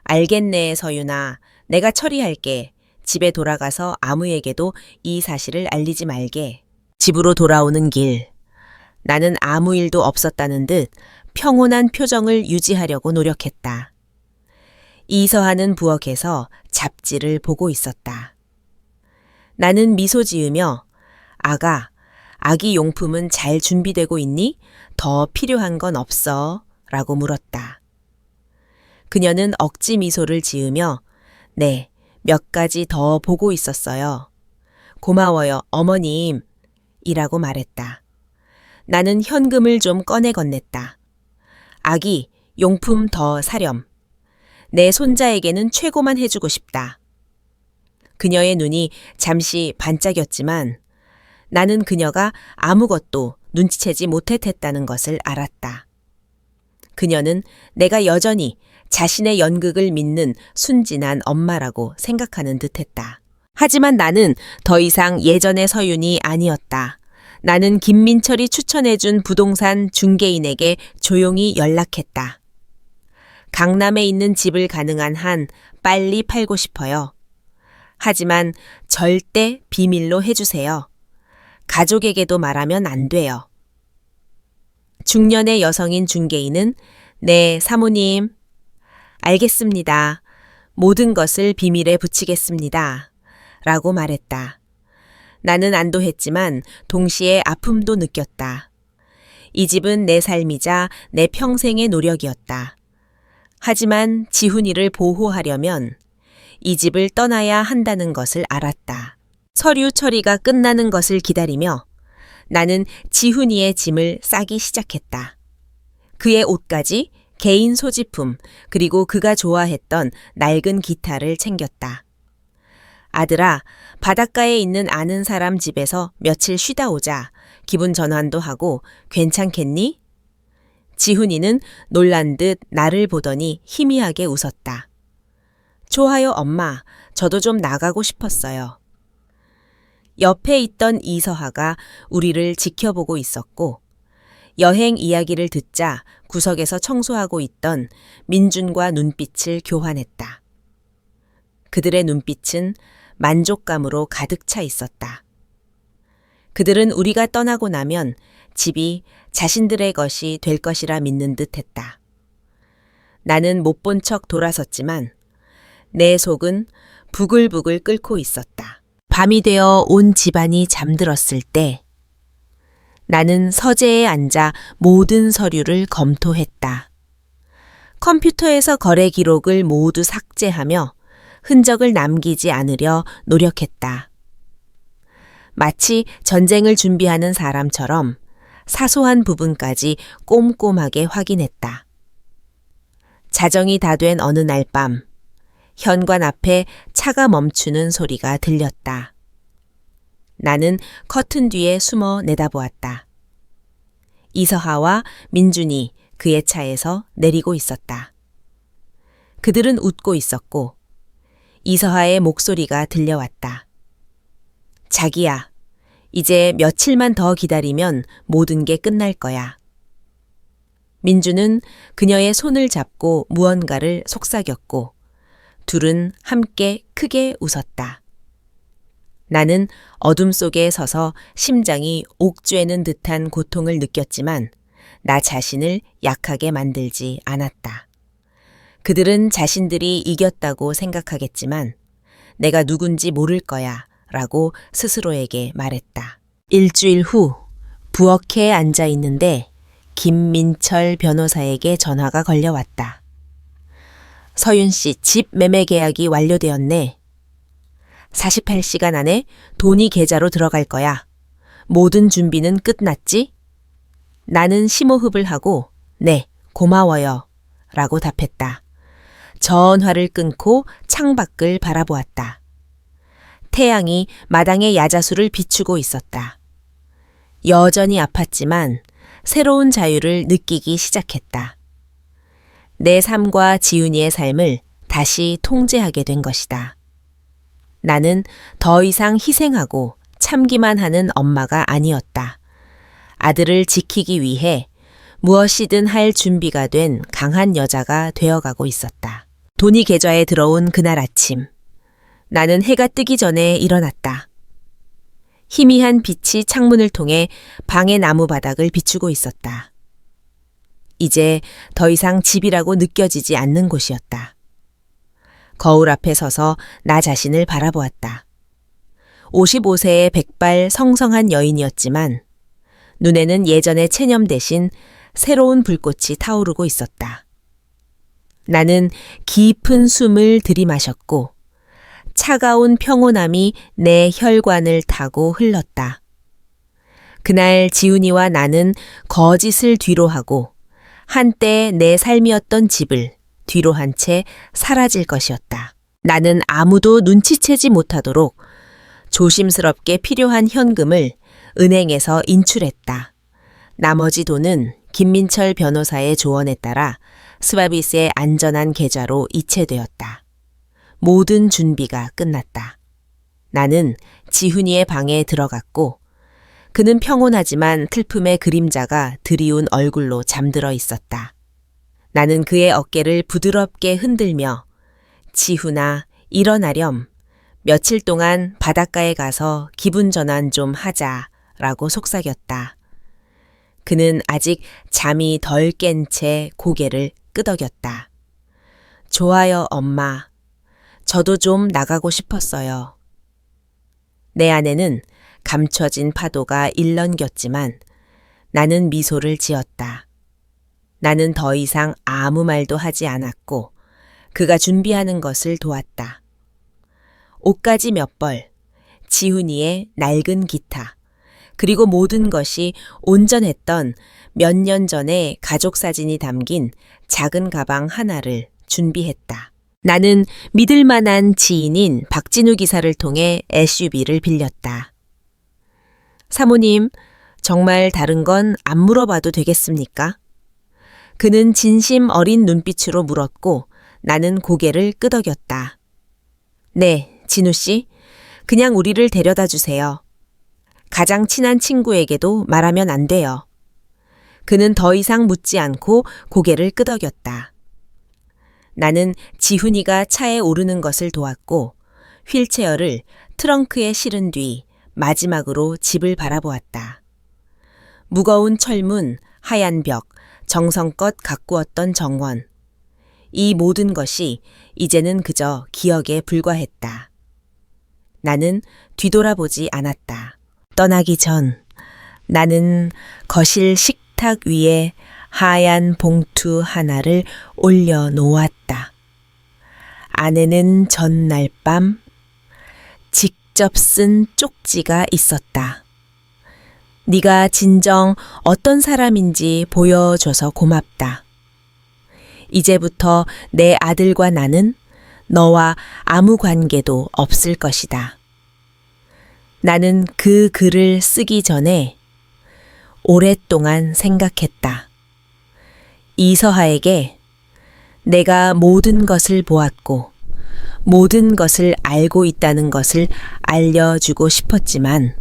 알겠네, 서윤아. 내가 처리할게. 집에 돌아가서 아무에게도 이 사실을 알리지 말게. 집으로 돌아오는 길. 나는 아무 일도 없었다는 듯 평온한 표정을 유지하려고 노력했다. 이서하는 부엌에서 잡지를 보고 있었다. 나는 미소 지으며 아가, 아기 용품은 잘 준비되고 있니? 더 필요한 건 없어? 라고 물었다. 그녀는 억지 미소를 지으며 네, 몇 가지 더 보고 있었어요. 고마워요, 어머님. 이라고 말했다. 나는 현금을 좀 꺼내 건넸다. 아기, 용품 더 사렴. 내 손자에게는 최고만 해주고 싶다. 그녀의 눈이 잠시 반짝였지만 나는 그녀가 아무것도 눈치채지 못했다는 것을 알았다. 그녀는 내가 여전히 자신의 연극을 믿는 순진한 엄마라고 생각하는 듯했다. 하지만 나는 더 이상 예전의 서윤이 아니었다. 나는 김민철이 추천해준 부동산 중개인에게 조용히 연락했다. 강남에 있는 집을 가능한 한 빨리 팔고 싶어요. 하지만 절대 비밀로 해주세요. 가족에게도 말하면 안 돼요. 중년의 여성인 중개인은 네, 사모님. 알겠습니다. 모든 것을 비밀에 붙이겠습니다. 라고 말했다. 나는 안도했지만 동시에 아픔도 느꼈다. 이 집은 내 삶이자 내 평생의 노력이었다. 하지만 지훈이를 보호하려면 이 집을 떠나야 한다는 것을 알았다. 서류 처리가 끝나는 것을 기다리며 나는 지훈이의 짐을 싸기 시작했다. 그의 옷까지, 개인 소지품, 그리고 그가 좋아했던 낡은 기타를 챙겼다. 아들아, 바닷가에 있는 아는 사람 집에서 며칠 쉬다 오자. 기분 전환도 하고 괜찮겠니? 지훈이는 놀란 듯 나를 보더니 희미하게 웃었다. 좋아요, 엄마. 저도 좀 나가고 싶었어요. 옆에 있던 이서하가 우리를 지켜보고 있었고 여행 이야기를 듣자 구석에서 청소하고 있던 민준과 눈빛을 교환했다. 그들의 눈빛은 만족감으로 가득 차 있었다. 그들은 우리가 떠나고 나면 집이 자신들의 것이 될 것이라 믿는 듯 했다. 나는 못 본 척 돌아섰지만 내 속은 부글부글 끓고 있었다. 밤이 되어 온 집안이 잠들었을 때 나는 서재에 앉아 모든 서류를 검토했다. 컴퓨터에서 거래 기록을 모두 삭제하며 흔적을 남기지 않으려 노력했다. 마치 전쟁을 준비하는 사람처럼 사소한 부분까지 꼼꼼하게 확인했다. 자정이 다 된 어느 날 밤, 현관 앞에 차가 멈추는 소리가 들렸다. 나는 커튼 뒤에 숨어 내다보았다. 이서하와 민준이 그의 차에서 내리고 있었다. 그들은 웃고 있었고 이서하의 목소리가 들려왔다. 자기야, 이제 며칠만 더 기다리면 모든 게 끝날 거야. 민주는 그녀의 손을 잡고 무언가를 속삭였고 둘은 함께 크게 웃었다. 나는 어둠 속에 서서 심장이 옥죄는 듯한 고통을 느꼈지만 나 자신을 약하게 만들지 않았다. 그들은 자신들이 이겼다고 생각하겠지만 내가 누군지 모를 거야 라고 스스로에게 말했다. 일주일 후 부엌에 앉아 있는데 김민철 변호사에게 전화가 걸려왔다. 서윤 씨 집 매매 계약이 완료되었네. 48시간 안에 돈이 계좌로 들어갈 거야. 모든 준비는 끝났지? 나는 심호흡을 하고 네, 고마워요 라고 답했다. 전화를 끊고 창밖을 바라보았다. 태양이 마당의 야자수를 비추고 있었다. 여전히 아팠지만 새로운 자유를 느끼기 시작했다. 내 삶과 지훈이의 삶을 다시 통제하게 된 것이다. 나는 더 이상 희생하고 참기만 하는 엄마가 아니었다. 아들을 지키기 위해 무엇이든 할 준비가 된 강한 여자가 되어가고 있었다. 돈이 계좌에 들어온 그날 아침, 나는 해가 뜨기 전에 일어났다. 희미한 빛이 창문을 통해 방의 나무 바닥을 비추고 있었다. 이제 더 이상 집이라고 느껴지지 않는 곳이었다. 거울 앞에 서서 나 자신을 바라보았다. 55세의 백발 성성한 여인이었지만 눈에는 예전의 체념 대신 새로운 불꽃이 타오르고 있었다. 나는 깊은 숨을 들이마셨고 차가운 평온함이 내 혈관을 타고 흘렀다. 그날 지훈이와 나는 거짓을 뒤로하고 한때 내 삶이었던 집을 뒤로한 채 사라질 것이었다. 나는 아무도 눈치채지 못하도록 조심스럽게 필요한 현금을 은행에서 인출했다. 나머지 돈은 김민철 변호사의 조언에 따라 스바비스의 안전한 계좌로 이체되었다. 모든 준비가 끝났다. 나는 지훈이의 방에 들어갔고 그는 평온하지만 슬픔의 그림자가 드리운 얼굴로 잠들어 있었다. 나는 그의 어깨를 부드럽게 흔들며 지훈아, 일어나렴. 며칠 동안 바닷가에 가서 기분 전환 좀 하자라고 속삭였다. 그는 아직 잠이 덜 깬 채 고개를 끄덕였다. 좋아요, 엄마. 저도 좀 나가고 싶었어요. 내 안에는 감춰진 파도가 일렁겼지만 나는 미소를 지었다. 나는 더 이상 아무 말도 하지 않았고 그가 준비하는 것을 도왔다. 옷가지 몇 벌, 지훈이의 낡은 기타, 그리고 모든 것이 온전했던 몇 년 전의 가족 사진이 담긴 작은 가방 하나를 준비했다. 나는 믿을 만한 지인인 박진우 기사를 통해 SUV를 빌렸다. 사모님, 정말 다른 건 안 물어봐도 되겠습니까? 그는 진심 어린 눈빛으로 물었고 나는 고개를 끄덕였다. 네, 진우 씨. 그냥 우리를 데려다 주세요. 가장 친한 친구에게도 말하면 안 돼요. 그는 더 이상 묻지 않고 고개를 끄덕였다. 나는 지훈이가 차에 오르는 것을 도왔고 휠체어를 트렁크에 실은 뒤 마지막으로 집을 바라보았다. 무거운 철문, 하얀 벽, 정성껏 가꾸었던 정원. 이 모든 것이 이제는 그저 기억에 불과했다. 나는 뒤돌아보지 않았다. 떠나기 전 나는 거실 식탁 위에 하얀 봉투 하나를 올려놓았다. 안에는 전날 밤 직접 쓴 쪽지가 있었다. 네가 진정 어떤 사람인지 보여줘서 고맙다. 이제부터 내 아들과 나는 너와 아무 관계도 없을 것이다. 나는 그 글을 쓰기 전에 오랫동안 생각했다. 이서하에게 내가 모든 것을 보았고 모든 것을 알고 있다는 것을 알려주고 싶었지만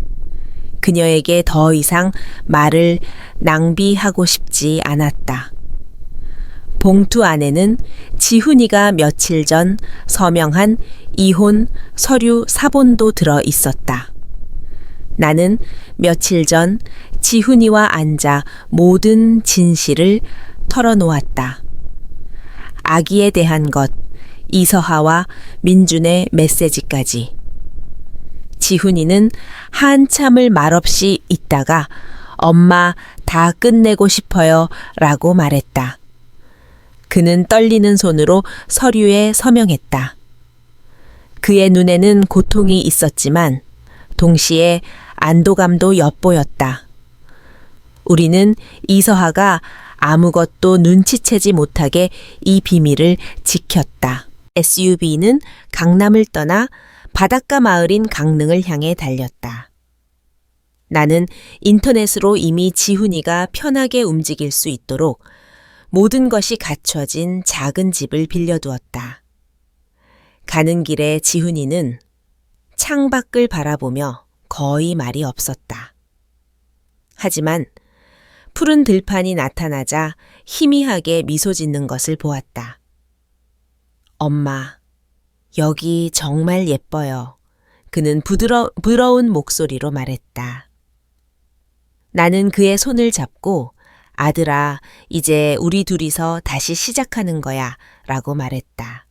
그녀에게 더 이상 말을 낭비하고 싶지 않았다. 봉투 안에는 지훈이가 며칠 전 서명한 이혼 서류 사본도 들어 있었다. 나는 며칠 전 지훈이와 앉아 모든 진실을 털어놓았다. 아기에 대한 것, 이서하와 민준의 메시지까지. 지훈이는 한참을 말없이 있다가 엄마 다 끝내고 싶어요 라고 말했다. 그는 떨리는 손으로 서류에 서명했다. 그의 눈에는 고통이 있었지만 동시에 안도감도 엿보였다. 우리는 이서하가 아무것도 눈치채지 못하게 이 비밀을 지켰다. SUV는 강남을 떠나 바닷가 마을인 강릉을 향해 달렸다. 나는 인터넷으로 이미 지훈이가 편하게 움직일 수 있도록 모든 것이 갖춰진 작은 집을 빌려두었다. 가는 길에 지훈이는 창밖을 바라보며 거의 말이 없었다. 하지만 푸른 들판이 나타나자 희미하게 미소 짓는 것을 보았다. 엄마, 여기 정말 예뻐요. 그는 부드러운 목소리로 말했다. 나는 그의 손을 잡고 아들아, 이제 우리 둘이서 다시 시작하는 거야 라고 말했다.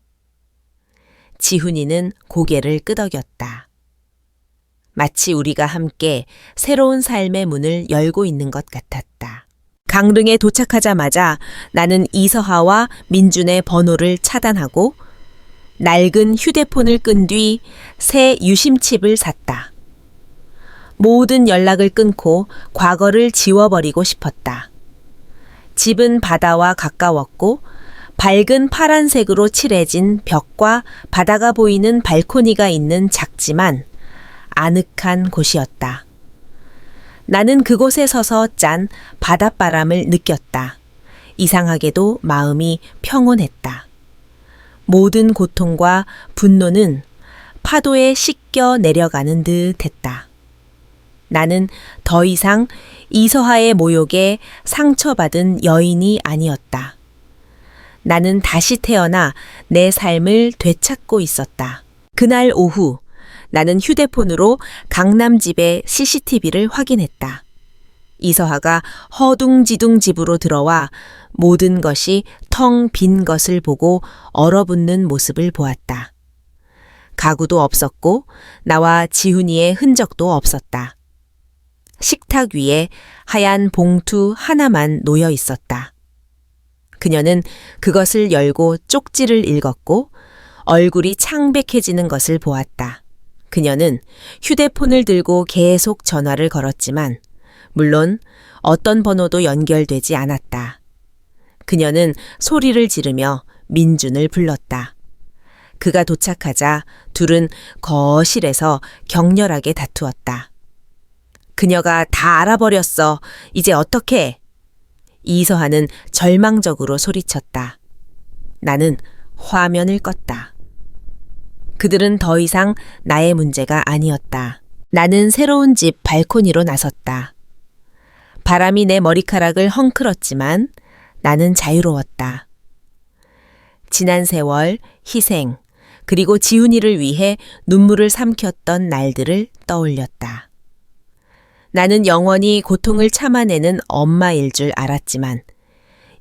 지훈이는 고개를 끄덕였다. 마치 우리가 함께 새로운 삶의 문을 열고 있는 것 같았다. 강릉에 도착하자마자 나는 이서하와 민준의 번호를 차단하고 낡은 휴대폰을 끈 뒤 새 유심칩을 샀다. 모든 연락을 끊고 과거를 지워버리고 싶었다. 집은 바다와 가까웠고 밝은 파란색으로 칠해진 벽과 바다가 보이는 발코니가 있는 작지만 아늑한 곳이었다. 나는 그곳에 서서 짠 바닷바람을 느꼈다. 이상하게도 마음이 평온했다. 모든 고통과 분노는 파도에 씻겨 내려가는 듯 했다. 나는 더 이상 이서하의 모욕에 상처받은 여인이 아니었다. 나는 다시 태어나 내 삶을 되찾고 있었다. 그날 오후 나는 휴대폰으로 강남 집의 CCTV를 확인했다. 이서하가 허둥지둥 집으로 들어와 모든 것이 텅 빈 것을 보고 얼어붙는 모습을 보았다. 가구도 없었고 나와 지훈이의 흔적도 없었다. 식탁 위에 하얀 봉투 하나만 놓여 있었다. 그녀는 그것을 열고 쪽지를 읽었고 얼굴이 창백해지는 것을 보았다. 그녀는 휴대폰을 들고 계속 전화를 걸었지만 물론 어떤 번호도 연결되지 않았다. 그녀는 소리를 지르며 민준을 불렀다. 그가 도착하자 둘은 거실에서 격렬하게 다투었다. 그녀가 다 알아버렸어. 이제 어떡해? 이서하는 절망적으로 소리쳤다. 나는 화면을 껐다. 그들은 더 이상 나의 문제가 아니었다. 나는 새로운 집 발코니로 나섰다. 바람이 내 머리카락을 헝클었지만 나는 자유로웠다. 지난 세월, 희생, 그리고 지훈이를 위해 눈물을 삼켰던 날들을 떠올렸다. 나는 영원히 고통을 참아내는 엄마일 줄 알았지만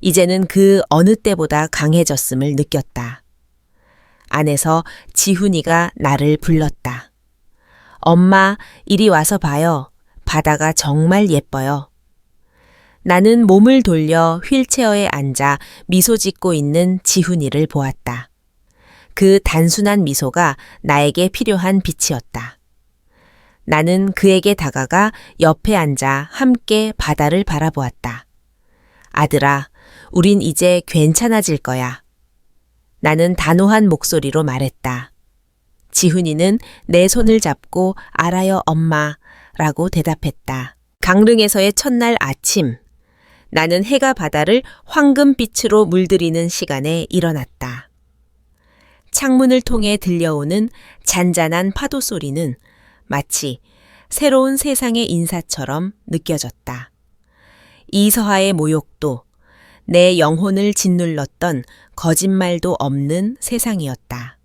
이제는 그 어느 때보다 강해졌음을 느꼈다. 안에서 지훈이가 나를 불렀다. 엄마, 이리 와서 봐요. 바다가 정말 예뻐요. 나는 몸을 돌려 휠체어에 앉아 미소 짓고 있는 지훈이를 보았다. 그 단순한 미소가 나에게 필요한 빛이었다. 나는 그에게 다가가 옆에 앉아 함께 바다를 바라보았다. 아들아, 우린 이제 괜찮아질 거야. 나는 단호한 목소리로 말했다. 지훈이는 내 손을 잡고 알아요, 엄마, 라고 대답했다. 강릉에서의 첫날 아침, 나는 해가 바다를 황금빛으로 물들이는 시간에 일어났다. 창문을 통해 들려오는 잔잔한 파도 소리는 마치 새로운 세상의 인사처럼 느껴졌다. 이서하의 모욕도 내 영혼을 짓눌렀던 거짓말도 없는 세상이었다.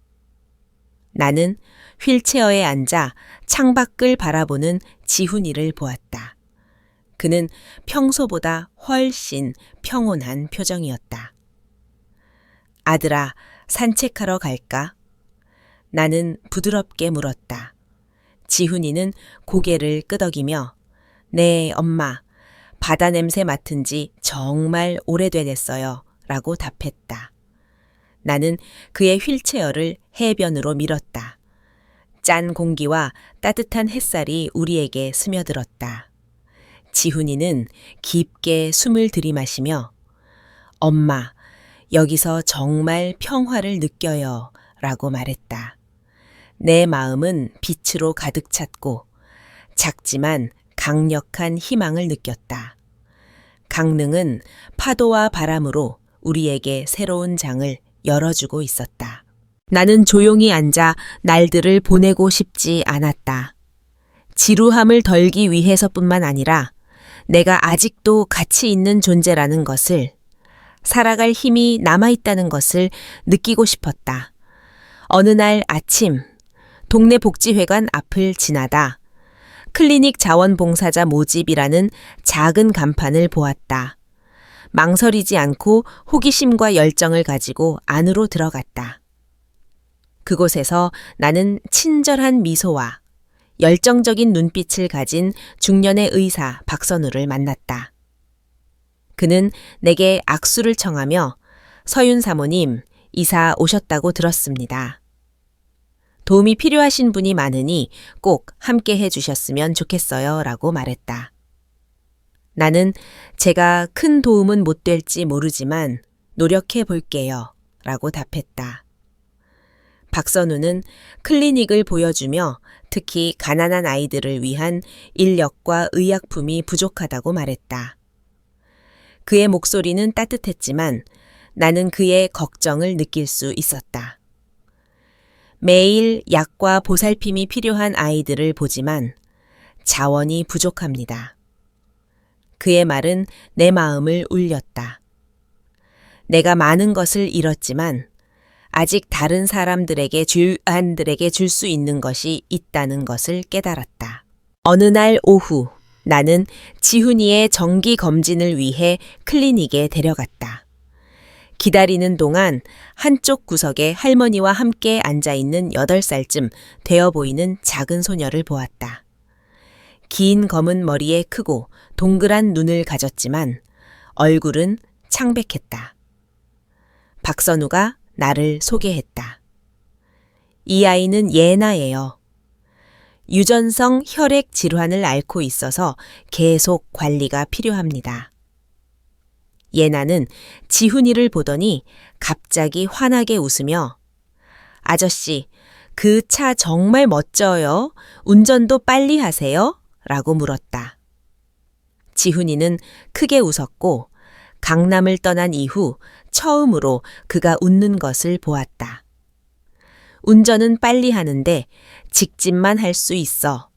나는 휠체어에 앉아 창밖을 바라보는 지훈이를 보았다. 그는 평소보다 훨씬 평온한 표정이었다. 아들아, 산책하러 갈까? 나는 부드럽게 물었다. 지훈이는 고개를 끄덕이며 네, 엄마. 바다 냄새 맡은 지 정말 오래됐어요. 라고 답했다. 나는 그의 휠체어를 해변으로 밀었다. 짠 공기와 따뜻한 햇살이 우리에게 스며들었다. 지훈이는 깊게 숨을 들이마시며 엄마, 여기서 정말 평화를 느껴요. 라고 말했다. 내 마음은 빛으로 가득 찼고 작지만 강력한 희망을 느꼈다. 강릉은 파도와 바람으로 우리에게 새로운 장을 열어주고 있었다. 나는 조용히 앉아 날들을 보내고 싶지 않았다. 지루함을 덜기 위해서뿐만 아니라 내가 아직도 가치 있는 존재라는 것을, 살아갈 힘이 남아있다는 것을 느끼고 싶었다. 어느 날 아침, 동네 복지회관 앞을 지나다 클리닉 자원봉사자 모집이라는 작은 간판을 보았다. 망설이지 않고 호기심과 열정을 가지고 안으로 들어갔다. 그곳에서 나는 친절한 미소와 열정적인 눈빛을 가진 중년의 의사 박선우를 만났다. 그는 내게 악수를 청하며 서윤 사모님, 이사 오셨다고 들었습니다. 도움이 필요하신 분이 많으니 꼭 함께 해주셨으면 좋겠어요 라고 말했다. 나는 제가 큰 도움은 못 될지 모르지만 노력해 볼게요 라고 답했다. 박선우는 클리닉을 보여주며 특히 가난한 아이들을 위한 인력과 의약품이 부족하다고 말했다. 그의 목소리는 따뜻했지만 나는 그의 걱정을 느낄 수 있었다. 매일 약과 보살핌이 필요한 아이들을 보지만 자원이 부족합니다. 그의 말은 내 마음을 울렸다. 내가 많은 것을 잃었지만 아직 다른 사람들에게 줄 수 있는 것이 있다는 것을 깨달았다. 어느 날 오후 나는 지훈이의 정기 검진을 위해 클리닉에 데려갔다. 기다리는 동안 한쪽 구석에 할머니와 함께 앉아있는 8살쯤 되어 보이는 작은 소녀를 보았다. 긴 검은 머리에 크고 동그란 눈을 가졌지만 얼굴은 창백했다. 박선우가 나를 소개했다. 이 아이는 예나예요. 유전성 혈액 질환을 앓고 있어서 계속 관리가 필요합니다. 예나는 지훈이를 보더니 갑자기 환하게 웃으며 아저씨, 그 차 정말 멋져요. 운전도 빨리 하세요? 라고 물었다. 지훈이는 크게 웃었고 강남을 떠난 이후 처음으로 그가 웃는 것을 보았다. 운전은 빨리 하는데 직진만 할 수 있어.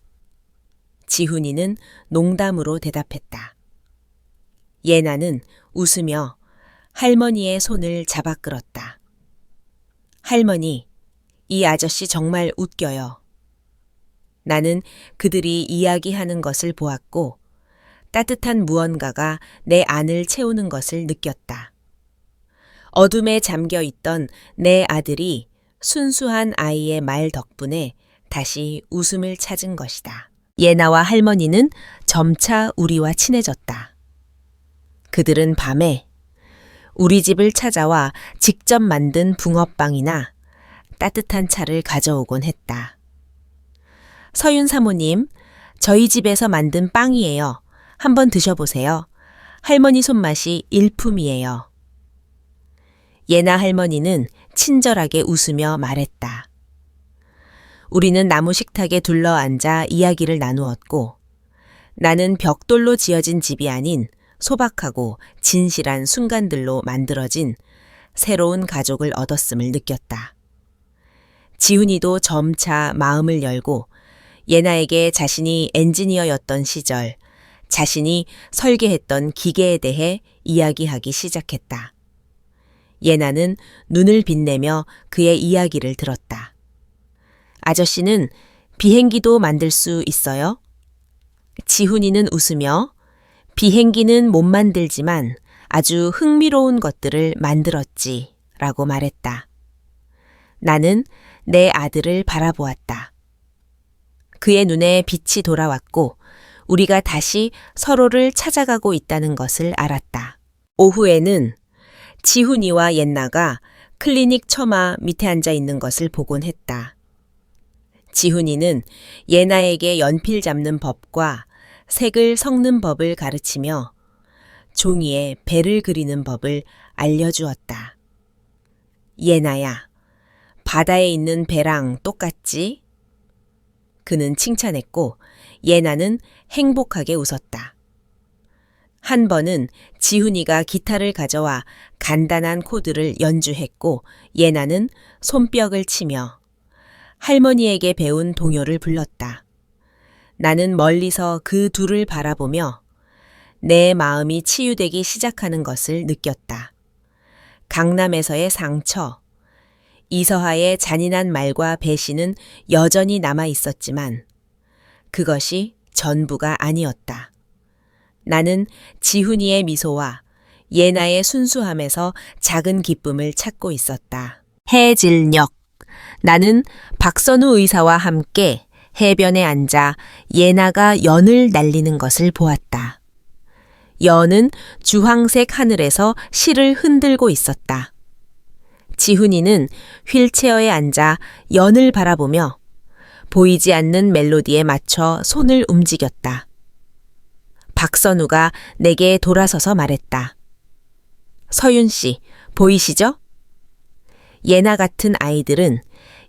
지훈이는 농담으로 대답했다. 예나는 웃으며 할머니의 손을 잡아 끌었다. 할머니, 이 아저씨 정말 웃겨요. 나는 그들이 이야기하는 것을 보았고 따뜻한 무언가가 내 안을 채우는 것을 느꼈다. 어둠에 잠겨 있던 내 아들이 순수한 아이의 말 덕분에 다시 웃음을 찾은 것이다. 예나와 할머니는 점차 우리와 친해졌다. 그들은 밤에 우리 집을 찾아와 직접 만든 붕어빵이나 따뜻한 차를 가져오곤 했다. 서윤 사모님, 저희 집에서 만든 빵이에요. 한번 드셔보세요. 할머니 손맛이 일품이에요. 예나 할머니는 친절하게 웃으며 말했다. 우리는 나무 식탁에 둘러앉아 이야기를 나누었고 나는 벽돌로 지어진 집이 아닌 소박하고 진실한 순간들로 만들어진 새로운 가족을 얻었음을 느꼈다. 지훈이도 점차 마음을 열고 예나에게 자신이 엔지니어였던 시절, 자신이 설계했던 기계에 대해 이야기하기 시작했다. 예나는 눈을 빛내며 그의 이야기를 들었다. 아저씨는 비행기도 만들 수 있어요? 지훈이는 웃으며 비행기는 못 만들지만 아주 흥미로운 것들을 만들었지 라고 말했다. 나는 내 아들을 바라보았다. 그의 눈에 빛이 돌아왔고 우리가 다시 서로를 찾아가고 있다는 것을 알았다. 오후에는 지훈이와 옛나가 클리닉 처마 밑에 앉아 있는 것을 보곤 했다. 지훈이는 예나에게 연필 잡는 법과 색을 섞는 법을 가르치며 종이에 배를 그리는 법을 알려주었다. 예나야, 바다에 있는 배랑 똑같지? 그는 칭찬했고 예나는 행복하게 웃었다. 한 번은 지훈이가 기타를 가져와 간단한 코드를 연주했고 예나는 손뼉을 치며 할머니에게 배운 동요를 불렀다. 나는 멀리서 그 둘을 바라보며 내 마음이 치유되기 시작하는 것을 느꼈다. 강남에서의 상처, 이서하의 잔인한 말과 배신은 여전히 남아 있었지만 그것이 전부가 아니었다. 나는 지훈이의 미소와 예나의 순수함에서 작은 기쁨을 찾고 있었다. 해질녘, 나는 박선우 의사와 함께 해변에 앉아 예나가 연을 날리는 것을 보았다. 연은 주황색 하늘에서 실을 흔들고 있었다. 지훈이는 휠체어에 앉아 연을 바라보며 보이지 않는 멜로디에 맞춰 손을 움직였다. 박선우가 내게 돌아서서 말했다. 서윤 씨, 보이시죠? 예나 같은 아이들은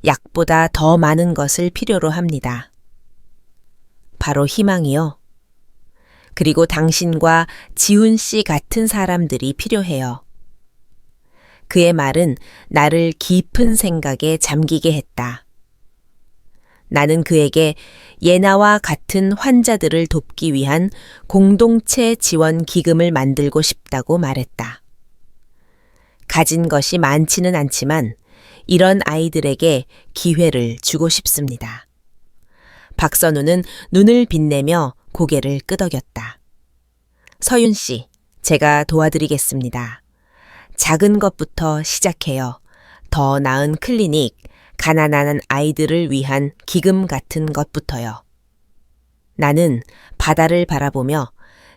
약보다 더 많은 것을 필요로 합니다. 바로 희망이요. 그리고 당신과 지훈 씨 같은 사람들이 필요해요. 그의 말은 나를 깊은 생각에 잠기게 했다. 나는 그에게 예나와 같은 환자들을 돕기 위한 공동체 지원 기금을 만들고 싶다고 말했다. 가진 것이 많지는 않지만 이런 아이들에게 기회를 주고 싶습니다. 박선우는 눈을 빛내며 고개를 끄덕였다. 서윤 씨, 제가 도와드리겠습니다. 작은 것부터 시작해요. 더 나은 클리닉, 가난한 아이들을 위한 기금 같은 것부터요. 나는 바다를 바라보며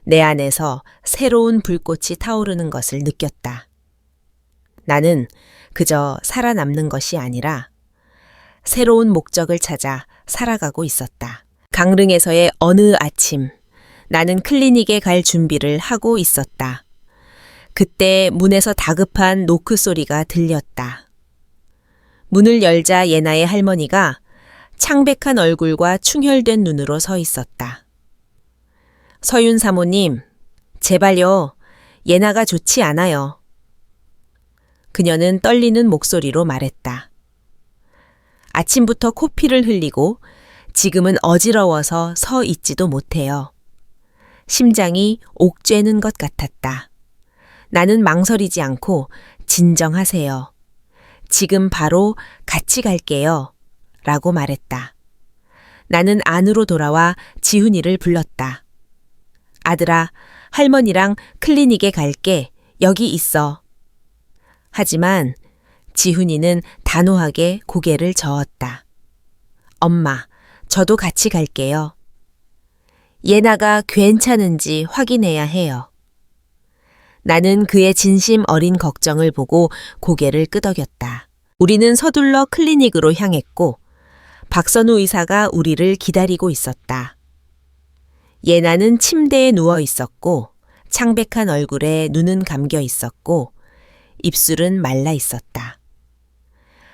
내 안에서 새로운 불꽃이 타오르는 것을 느꼈다. 나는 그저 살아남는 것이 아니라 새로운 목적을 찾아 살아가고 있었다. 강릉에서의 어느 아침, 나는 클리닉에 갈 준비를 하고 있었다. 그때 문에서 다급한 노크 소리가 들렸다. 문을 열자 예나의 할머니가 창백한 얼굴과 충혈된 눈으로 서 있었다. 서윤 사모님, 제발요. 예나가 좋지 않아요. 그녀는 떨리는 목소리로 말했다. 아침부터 코피를 흘리고 지금은 어지러워서 서 있지도 못해요. 심장이 옥죄는 것 같았다. 나는 망설이지 않고 진정하세요. 지금 바로 같이 갈게요. 라고 말했다. 나는 안으로 돌아와 지훈이를 불렀다. 아들아, 할머니랑 클리닉에 갈게. 여기 있어. 하지만 지훈이는 단호하게 고개를 저었다. 엄마, 저도 같이 갈게요. 예나가 괜찮은지 확인해야 해요. 나는 그의 진심 어린 걱정을 보고 고개를 끄덕였다. 우리는 서둘러 클리닉으로 향했고 박선우 의사가 우리를 기다리고 있었다. 예나는 침대에 누워 있었고 창백한 얼굴에 눈은 감겨 있었고 입술은 말라 있었다.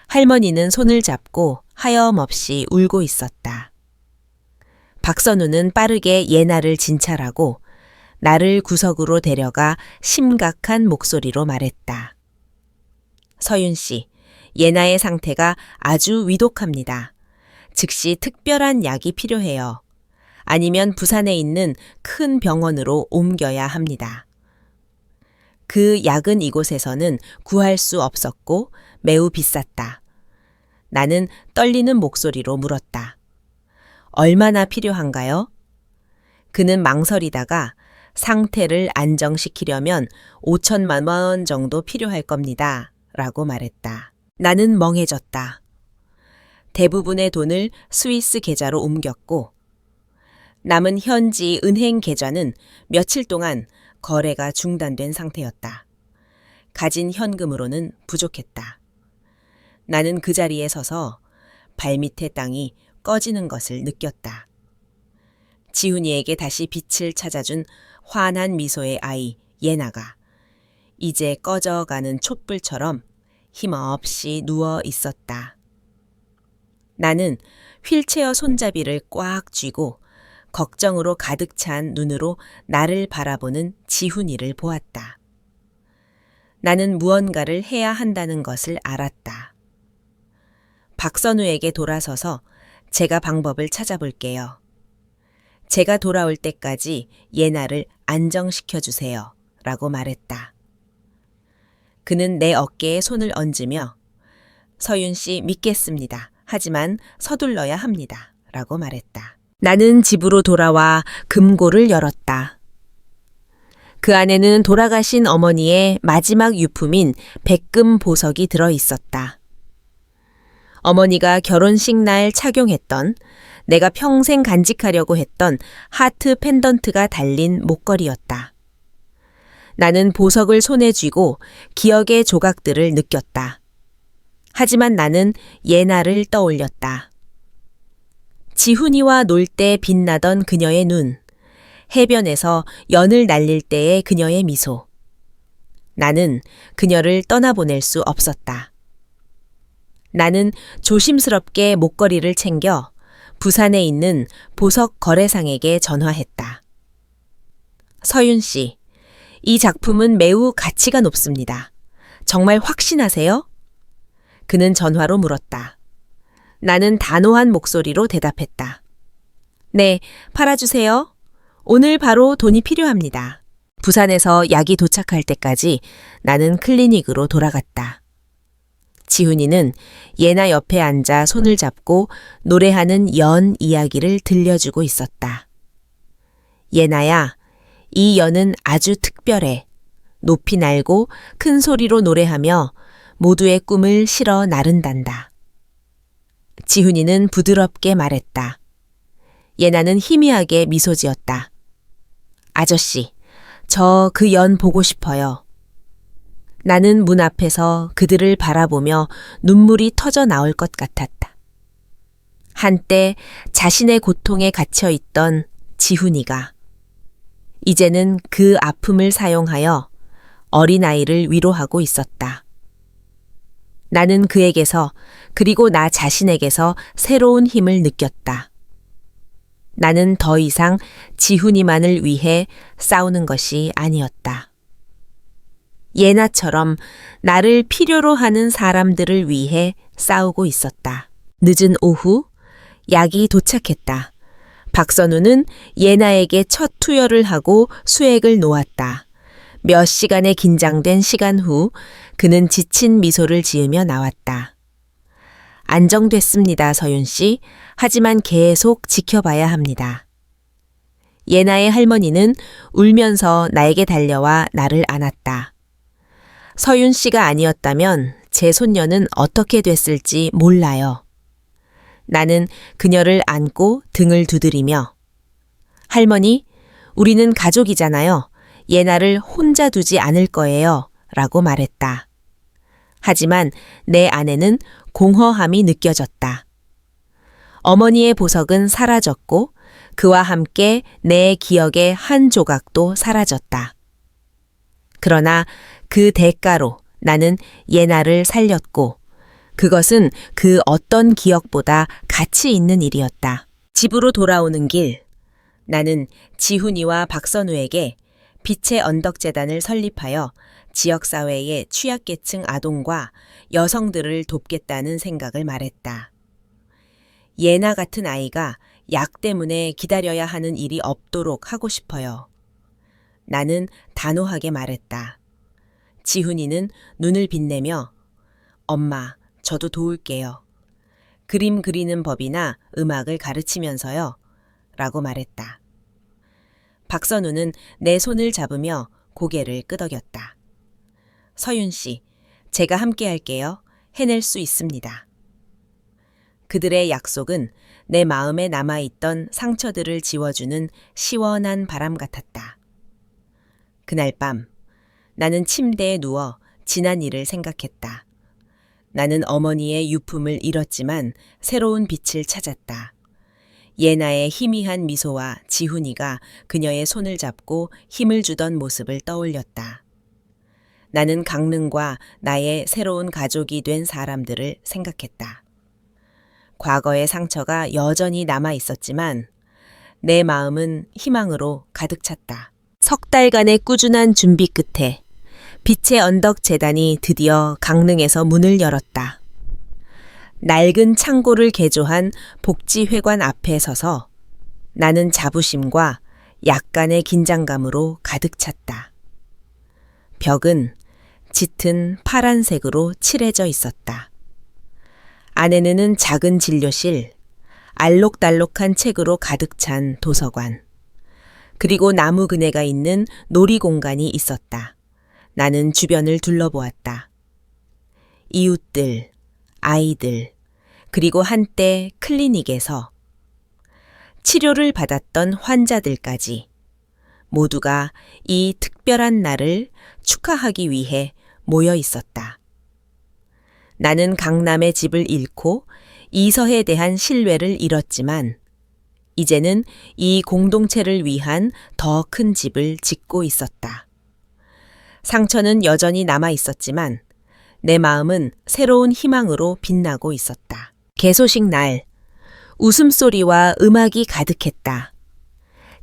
할머니는 손을 잡고 하염없이 울고 있었다. 박선우는 빠르게 예나를 진찰하고 나를 구석으로 데려가 심각한 목소리로 말했다. 서윤 씨, 예나의 상태가 아주 위독합니다. 즉시 특별한 약이 필요해요. 아니면 부산에 있는 큰 병원으로 옮겨야 합니다. 그 약은 이곳에서는 구할 수 없었고 매우 비쌌다. 나는 떨리는 목소리로 물었다. 얼마나 필요한가요? 그는 망설이다가 상태를 안정시키려면 5천만 원 정도 필요할 겁니다. 라고 말했다. 나는 멍해졌다. 대부분의 돈을 스위스 계좌로 옮겼고 남은 현지 은행 계좌는 며칠 동안 거래가 중단된 상태였다. 가진 현금으로는 부족했다. 나는 그 자리에 서서 발밑의 땅이 꺼지는 것을 느꼈다. 지훈이에게 다시 빛을 찾아준 환한 미소의 아이 예나가 이제 꺼져가는 촛불처럼 힘없이 누워 있었다. 나는 휠체어 손잡이를 꽉 쥐고 걱정으로 가득 찬 눈으로 나를 바라보는 지훈이를 보았다. 나는 무언가를 해야 한다는 것을 알았다. 박선우에게 돌아서서 제가 방법을 찾아볼게요. 제가 돌아올 때까지 예나를 안정시켜 주세요. 라고 말했다. 그는 내 어깨에 손을 얹으며 서윤 씨 믿겠습니다. 하지만 서둘러야 합니다. 라고 말했다. 나는 집으로 돌아와 금고를 열었다. 그 안에는 돌아가신 어머니의 마지막 유품인 백금 보석이 들어 있었다. 어머니가 결혼식 날 착용했던, 내가 평생 간직하려고 했던 하트 펜던트가 달린 목걸이였다. 나는 보석을 손에 쥐고 기억의 조각들을 느꼈다. 하지만 나는 예나를 떠올렸다. 지훈이와 놀 때 빛나던 그녀의 눈, 해변에서 연을 날릴 때의 그녀의 미소. 나는 그녀를 떠나보낼 수 없었다. 나는 조심스럽게 목걸이를 챙겨 부산에 있는 보석 거래상에게 전화했다. 서윤 씨, 이 작품은 매우 가치가 높습니다. 정말 확신하세요? 그는 전화로 물었다. 나는 단호한 목소리로 대답했다. 네, 팔아주세요. 오늘 바로 돈이 필요합니다. 부산에서 약이 도착할 때까지 나는 클리닉으로 돌아갔다. 지훈이는 예나 옆에 앉아 손을 잡고 노래하는 연 이야기를 들려주고 있었다. 예나야, 이 연은 아주 특별해. 높이 날고 큰 소리로 노래하며 모두의 꿈을 실어 나른단다. 지훈이는 부드럽게 말했다. 예나는 희미하게 미소 지었다. 아저씨, 저 그 연 보고 싶어요. 나는 문 앞에서 그들을 바라보며 눈물이 터져 나올 것 같았다. 한때 자신의 고통에 갇혀 있던 지훈이가 이제는 그 아픔을 사용하여 어린아이를 위로하고 있었다. 나는 그에게서 그리고 나 자신에게서 새로운 힘을 느꼈다. 나는 더 이상 지훈이만을 위해 싸우는 것이 아니었다. 예나처럼 나를 필요로 하는 사람들을 위해 싸우고 있었다. 늦은 오후, 약이 도착했다. 박선우는 예나에게 첫 투여를 하고 수액을 놓았다. 몇 시간의 긴장된 시간 후 그는 지친 미소를 지으며 나왔다. 안정됐습니다, 서윤 씨. 하지만 계속 지켜봐야 합니다. 예나의 할머니는 울면서 나에게 달려와 나를 안았다. 서윤 씨가 아니었다면 제 손녀는 어떻게 됐을지 몰라요. 나는 그녀를 안고 등을 두드리며 할머니, 우리는 가족이잖아요. 예나를 혼자 두지 않을 거예요. 라고 말했다. 하지만 내 안에는 공허함이 느껴졌다. 어머니의 보석은 사라졌고 그와 함께 내 기억의 한 조각도 사라졌다. 그러나 그 대가로 나는 예나를 살렸고 그것은 그 어떤 기억보다 가치 있는 일이었다. 집으로 돌아오는 길, 나는 지훈이와 박선우에게 빛의 언덕재단을 설립하여 지역사회의 취약계층 아동과 여성들을 돕겠다는 생각을 말했다. 예나 같은 아이가 약 때문에 기다려야 하는 일이 없도록 하고 싶어요. 나는 단호하게 말했다. 지훈이는 눈을 빛내며 엄마, 저도 도울게요. 그림 그리는 법이나 음악을 가르치면서요. 라고 말했다. 박선우는 내 손을 잡으며 고개를 끄덕였다. 서윤 씨, 제가 함께 할게요. 해낼 수 있습니다. 그들의 약속은 내 마음에 남아있던 상처들을 지워주는 시원한 바람 같았다. 그날 밤, 나는 침대에 누워 지난 일을 생각했다. 나는 어머니의 유품을 잃었지만 새로운 빛을 찾았다. 예나의 희미한 미소와 지훈이가 그녀의 손을 잡고 힘을 주던 모습을 떠올렸다. 나는 강릉과 나의 새로운 가족이 된 사람들을 생각했다. 과거의 상처가 여전히 남아 있었지만 내 마음은 희망으로 가득 찼다. 석 달간의 꾸준한 준비 끝에 빛의 언덕 재단이 드디어 강릉에서 문을 열었다. 낡은 창고를 개조한 복지회관 앞에 서서 나는 자부심과 약간의 긴장감으로 가득 찼다. 벽은 짙은 파란색으로 칠해져 있었다. 안에는 작은 진료실, 알록달록한 책으로 가득 찬 도서관, 그리고 나무 그네가 있는 놀이 공간이 있었다. 나는 주변을 둘러보았다. 이웃들, 아이들, 그리고 한때 클리닉에서 치료를 받았던 환자들까지 모두가 이 특별한 날을 축하하기 위해 모여 있었다. 나는 강남의 집을 잃고 이서에 대한 신뢰를 잃었지만 이제는 이 공동체를 위한 더 큰 집을 짓고 있었다. 상처는 여전히 남아 있었지만 내 마음은 새로운 희망으로 빛나고 있었다. 개소식 날, 웃음소리와 음악이 가득했다.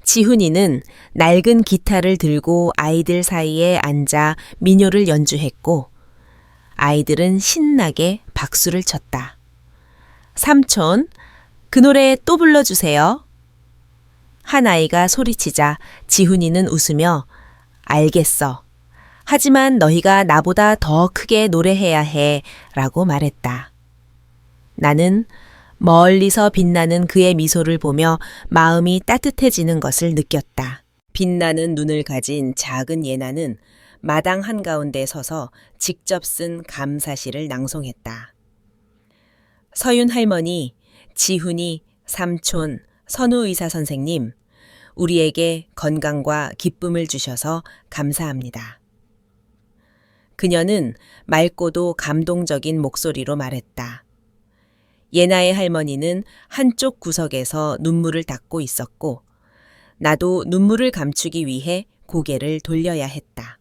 지훈이는 낡은 기타를 들고 아이들 사이에 앉아 민요를 연주했고 아이들은 신나게 박수를 쳤다. 삼촌, 그 노래 또 불러주세요. 한 아이가 소리치자 지훈이는 웃으며 알겠어. 하지만 너희가 나보다 더 크게 노래해야 해 라고 말했다. 나는 멀리서 빛나는 그의 미소를 보며 마음이 따뜻해지는 것을 느꼈다. 빛나는 눈을 가진 작은 예나는 마당 한가운데 서서 직접 쓴 감사시를 낭송했다. 서윤 할머니, 지훈이, 삼촌, 선우 의사 선생님, 우리에게 건강과 기쁨을 주셔서 감사합니다. 그녀는 맑고도 감동적인 목소리로 말했다. 예나의 할머니는 한쪽 구석에서 눈물을 닦고 있었고 나도 눈물을 감추기 위해 고개를 돌려야 했다.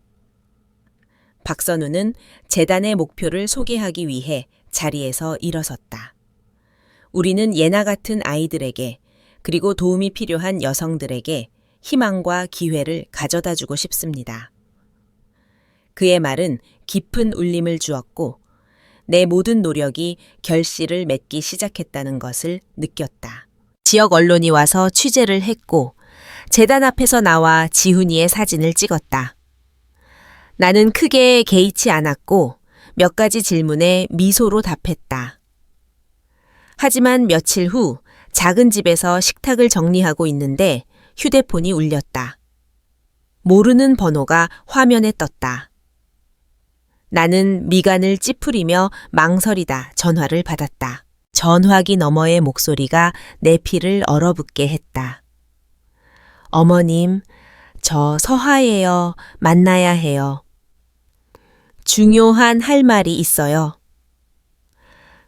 박선우는 재단의 목표를 소개하기 위해 자리에서 일어섰다. 우리는 예나 같은 아이들에게 그리고 도움이 필요한 여성들에게 희망과 기회를 가져다 주고 싶습니다. 그의 말은 깊은 울림을 주었고 내 모든 노력이 결실을 맺기 시작했다는 것을 느꼈다. 지역 언론이 와서 취재를 했고 재단 앞에서 나와 지훈이의 사진을 찍었다. 나는 크게 개의치 않았고 몇 가지 질문에 미소로 답했다. 하지만 며칠 후 작은 집에서 식탁을 정리하고 있는데 휴대폰이 울렸다. 모르는 번호가 화면에 떴다. 나는 미간을 찌푸리며 망설이다 전화를 받았다. 전화기 너머의 목소리가 내 피를 얼어붙게 했다. 어머님, 저 서하예요. 만나야 해요. 중요한 할 말이 있어요.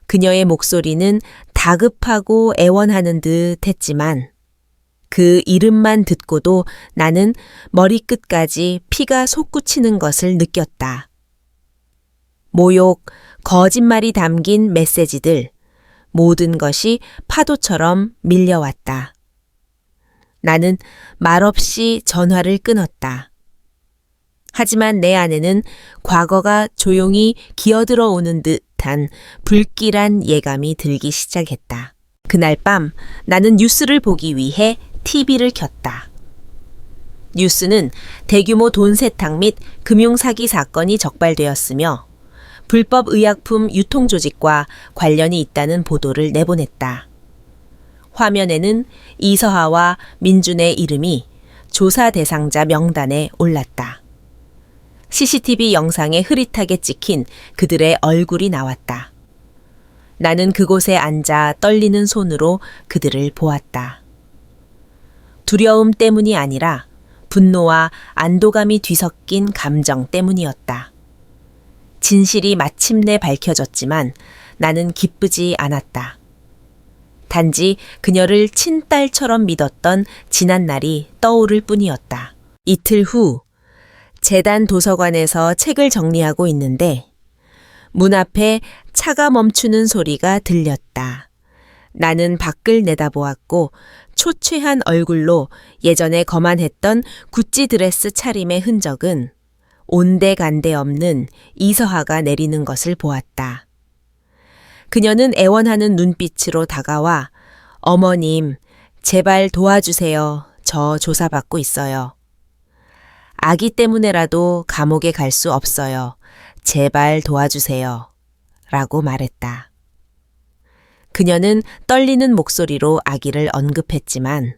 그녀의 목소리는 다급하고 애원하는 듯 했지만 그 이름만 듣고도 나는 머리끝까지 피가 솟구치는 것을 느꼈다. 모욕, 거짓말이 담긴 메시지들, 모든 것이 파도처럼 밀려왔다. 나는 말없이 전화를 끊었다. 하지만 내 안에는 과거가 조용히 기어들어 오는 듯한 불길한 예감이 들기 시작했다. 그날 밤 나는 뉴스를 보기 위해 TV를 켰다. 뉴스는 대규모 돈 세탁 및 금융 사기 사건이 적발되었으며 불법 의약품 유통 조직과 관련이 있다는 보도를 내보냈다. 화면에는 이서하와 민준의 이름이 조사 대상자 명단에 올랐다. CCTV 영상에 흐릿하게 찍힌 그들의 얼굴이 나왔다. 나는 그곳에 앉아 떨리는 손으로 그들을 보았다. 두려움 때문이 아니라 분노와 안도감이 뒤섞인 감정 때문이었다. 진실이 마침내 밝혀졌지만 나는 기쁘지 않았다. 단지 그녀를 친딸처럼 믿었던 지난 날이 떠오를 뿐이었다. 이틀 후 재단 도서관에서 책을 정리하고 있는데 문 앞에 차가 멈추는 소리가 들렸다. 나는 밖을 내다보았고 초췌한 얼굴로 예전에 거만했던 구찌 드레스 차림의 흔적은 온데간데 없는 이서하가 내리는 것을 보았다. 그녀는 애원하는 눈빛으로 다가와 어머님, 제발 도와주세요. 저 조사받고 있어요. 아기 때문에라도 감옥에 갈 수 없어요. 제발 도와주세요. 라고 말했다. 그녀는 떨리는 목소리로 아기를 언급했지만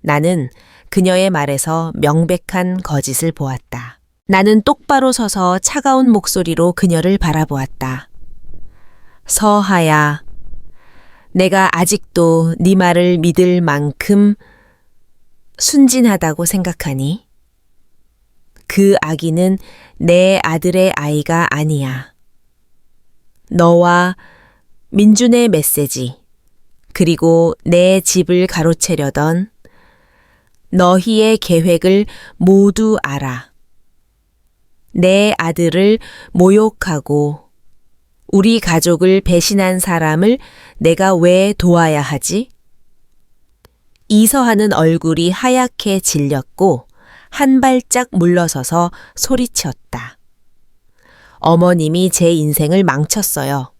나는 그녀의 말에서 명백한 거짓을 보았다. 나는 똑바로 서서 차가운 목소리로 그녀를 바라보았다. 서하야, 내가 아직도 네 말을 믿을 만큼 순진하다고 생각하니? 그 아기는 내 아들의 아이가 아니야. 너와 민준의 메시지, 그리고 내 집을 가로채려던 너희의 계획을 모두 알아. 내 아들을 모욕하고 우리 가족을 배신한 사람을 내가 왜 도와야 하지? 이서하는 얼굴이 하얗게 질렸고 한 발짝 물러서서 소리쳤다. 어머님이 제 인생을 망쳤어요.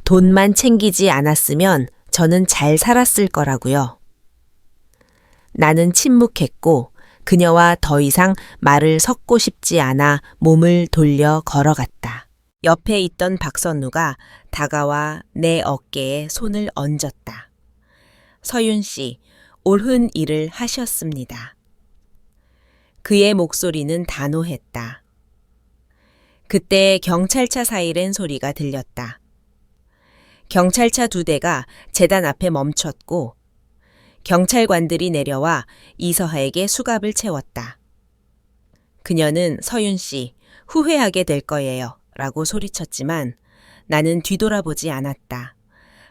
돈만 챙기지 않았으면 저는 잘 살았을 거라고요. 나는 침묵했고 그녀와 더 이상 말을 섞고 싶지 않아 몸을 돌려 걸어갔다. 옆에 있던 박선우가 다가와 내 어깨에 손을 얹었다. 서윤 씨, 옳은 일을 하셨습니다. 그의 목소리는 단호했다. 그때 경찰차 사이렌 소리가 들렸다. 경찰차 2대가 재단 앞에 멈췄고 경찰관들이 내려와 이서하에게 수갑을 채웠다. 그녀는 서윤 씨, 후회하게 될 거예요. 라고 소리쳤지만 나는 뒤돌아보지 않았다.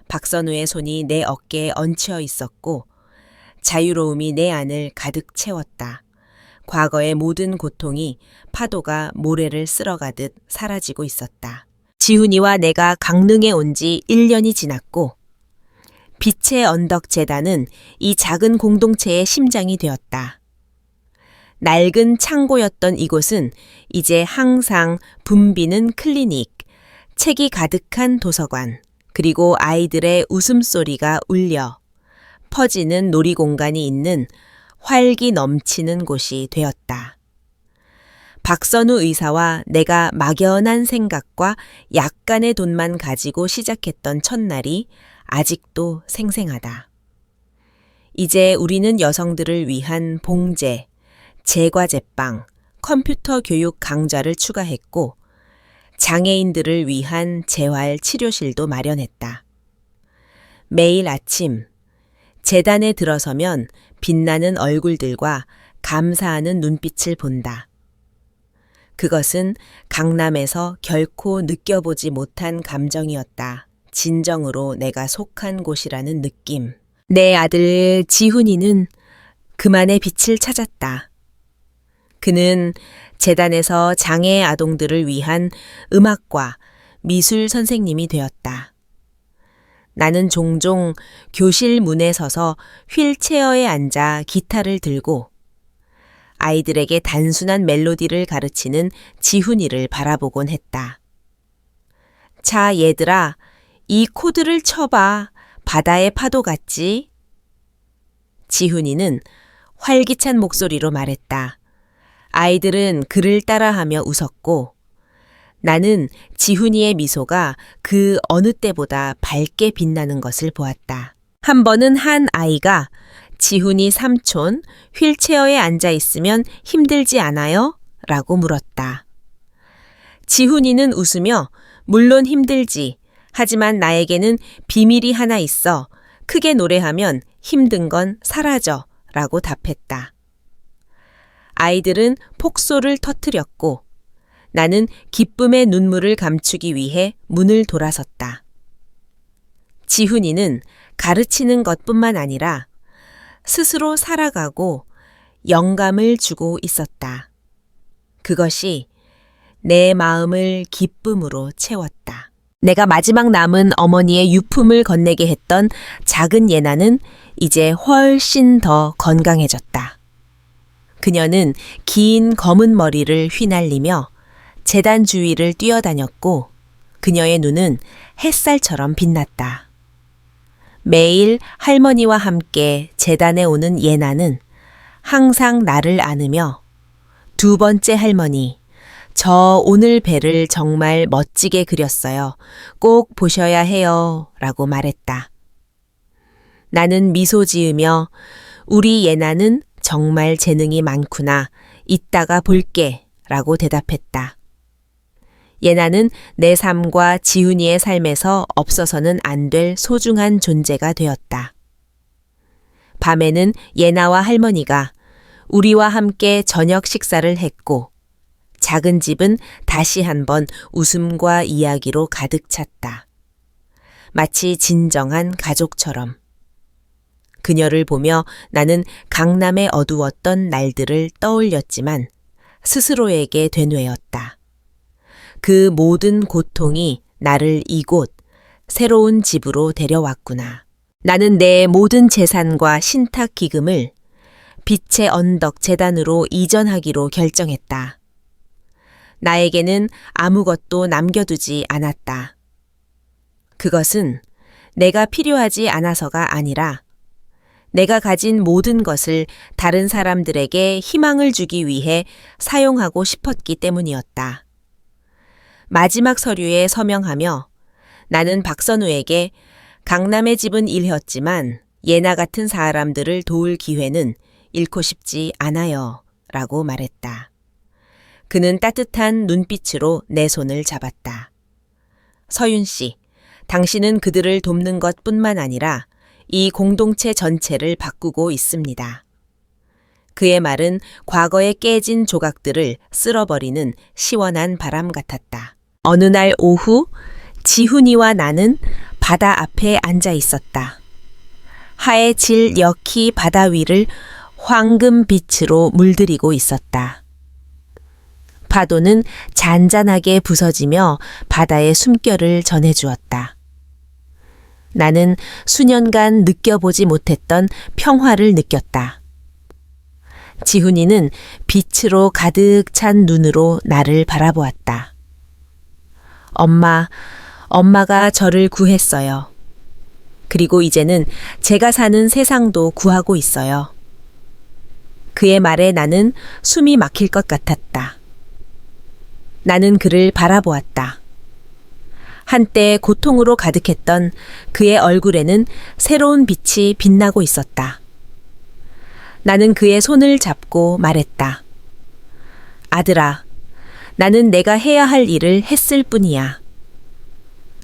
박선우의 손이 내 어깨에 얹혀 있었고 자유로움이 내 안을 가득 채웠다. 과거의 모든 고통이 파도가 모래를 쓸어가듯 사라지고 있었다. 지훈이와 내가 강릉에 온 지 1년이 지났고 빛의 언덕 재단은 이 작은 공동체의 심장이 되었다. 낡은 창고였던 이곳은 이제 항상 붐비는 클리닉, 책이 가득한 도서관, 그리고 아이들의 웃음소리가 울려 퍼지는 놀이공간이 있는 활기 넘치는 곳이 되었다. 박선우 의사와 내가 막연한 생각과 약간의 돈만 가지고 시작했던 첫날이 아직도 생생하다. 이제 우리는 여성들을 위한 봉제, 제과제빵, 컴퓨터 교육 강좌를 추가했고 장애인들을 위한 재활 치료실도 마련했다. 매일 아침 재단에 들어서면 빛나는 얼굴들과 감사하는 눈빛을 본다. 그것은 강남에서 결코 느껴보지 못한 감정이었다. 진정으로 내가 속한 곳이라는 느낌. 내 아들 지훈이는 그만의 빛을 찾았다. 그는 재단에서 장애 아동들을 위한 음악과 미술 선생님이 되었다. 나는 종종 교실 문에 서서 휠체어에 앉아 기타를 들고 아이들에게 단순한 멜로디를 가르치는 지훈이를 바라보곤 했다. 자, 얘들아, 이 코드를 쳐봐. 바다의 파도 같지? 지훈이는 활기찬 목소리로 말했다. 아이들은 그를 따라하며 웃었고 나는 지훈이의 미소가 그 어느 때보다 밝게 빛나는 것을 보았다. 한 번은 한 아이가 지훈이 삼촌 휠체어에 앉아 있으면 힘들지 않아요? 라고 물었다. 지훈이는 웃으며 물론 힘들지. 하지만 나에게는 비밀이 하나 있어. 크게 노래하면 힘든 건 사라져. 라고 답했다. 아이들은 폭소를 터뜨렸고 나는 기쁨의 눈물을 감추기 위해 문을 돌아섰다. 지훈이는 가르치는 것뿐만 아니라 스스로 살아가고 영감을 주고 있었다. 그것이 내 마음을 기쁨으로 채웠다. 내가 마지막 남은 어머니의 유품을 건네게 했던 작은 예나는 이제 훨씬 더 건강해졌다. 그녀는 긴 검은 머리를 휘날리며 제단 주위를 뛰어다녔고 그녀의 눈은 햇살처럼 빛났다. 매일 할머니와 함께 제단에 오는 예나는 항상 나를 안으며 두 번째 할머니, 저 오늘 배를 정말 멋지게 그렸어요. 꼭 보셔야 해요. 라고 말했다. 나는 미소 지으며 우리 예나는 정말 재능이 많구나. 이따가 볼게. 라고 대답했다. 예나는 내 삶과 지훈이의 삶에서 없어서는 안 될 소중한 존재가 되었다. 밤에는 예나와 할머니가 우리와 함께 저녁 식사를 했고 작은 집은 다시 한번 웃음과 이야기로 가득 찼다. 마치 진정한 가족처럼. 그녀를 보며 나는 강남의 어두웠던 날들을 떠올렸지만 스스로에게 되뇌었다. 그 모든 고통이 나를 이곳, 새로운 집으로 데려왔구나. 나는 내 모든 재산과 신탁 기금을 빛의 언덕 재단으로 이전하기로 결정했다. 나에게는 아무것도 남겨두지 않았다. 그것은 내가 필요하지 않아서가 아니라 내가 가진 모든 것을 다른 사람들에게 희망을 주기 위해 사용하고 싶었기 때문이었다. 마지막 서류에 서명하며 나는 박선우에게 강남의 집은 잃었지만 예나 같은 사람들을 도울 기회는 잃고 싶지 않아요. 라고 말했다. 그는 따뜻한 눈빛으로 내 손을 잡았다. 서윤 씨, 당신은 그들을 돕는 것뿐만 아니라 이 공동체 전체를 바꾸고 있습니다. 그의 말은 과거에 깨진 조각들을 쓸어버리는 시원한 바람 같았다. 어느 날 오후 지훈이와 나는 바다 앞에 앉아 있었다. 하얘질 역히 바다 위를 황금빛으로 물들이고 있었다. 파도는 잔잔하게 부서지며 바다의 숨결을 전해주었다. 나는 수년간 느껴보지 못했던 평화를 느꼈다. 지훈이는 빛으로 가득 찬 눈으로 나를 바라보았다. 엄마가 저를 구했어요. 그리고 이제는 제가 사는 세상도 구하고 있어요. 그의 말에 나는 숨이 막힐 것 같았다. 나는 그를 바라보았다. 한때 고통으로 가득했던 그의 얼굴에는 새로운 빛이 빛나고 있었다. 나는 그의 손을 잡고 말했다. 아들아, 나는 내가 해야 할 일을 했을 뿐이야.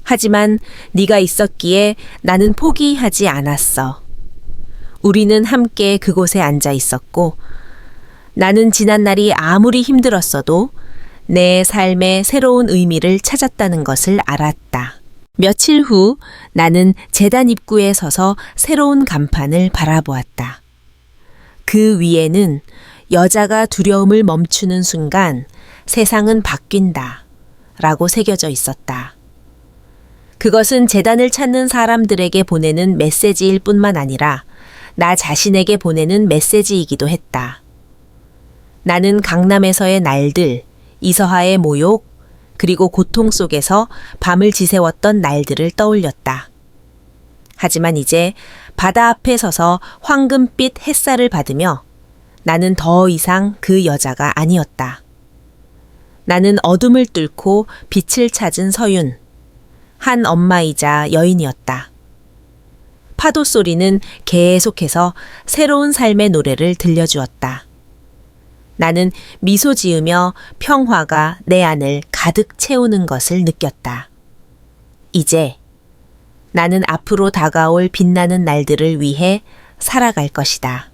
하지만 네가 있었기에 나는 포기하지 않았어. 우리는 함께 그곳에 앉아 있었고 나는 지난 날이 아무리 힘들었어도 내 삶의 새로운 의미를 찾았다는 것을 알았다. 며칠 후 나는 제단 입구에 서서 새로운 간판을 바라보았다. 그 위에는 여자가 두려움을 멈추는 순간 세상은 바뀐다 라고 새겨져 있었다. 그것은 제단을 찾는 사람들에게 보내는 메시지일 뿐만 아니라 나 자신에게 보내는 메시지이기도 했다. 나는 강남에서의 날들, 이서하의 모욕, 그리고 고통 속에서 밤을 지새웠던 날들을 떠올렸다. 하지만 이제 바다 앞에 서서 황금빛 햇살을 받으며 나는 더 이상 그 여자가 아니었다. 나는 어둠을 뚫고 빛을 찾은 서윤, 한 엄마이자 여인이었다. 파도 소리는 계속해서 새로운 삶의 노래를 들려주었다. 나는 미소 지으며 평화가 내 안을 가득 채우는 것을 느꼈다. 이제 나는 앞으로 다가올 빛나는 날들을 위해 살아갈 것이다.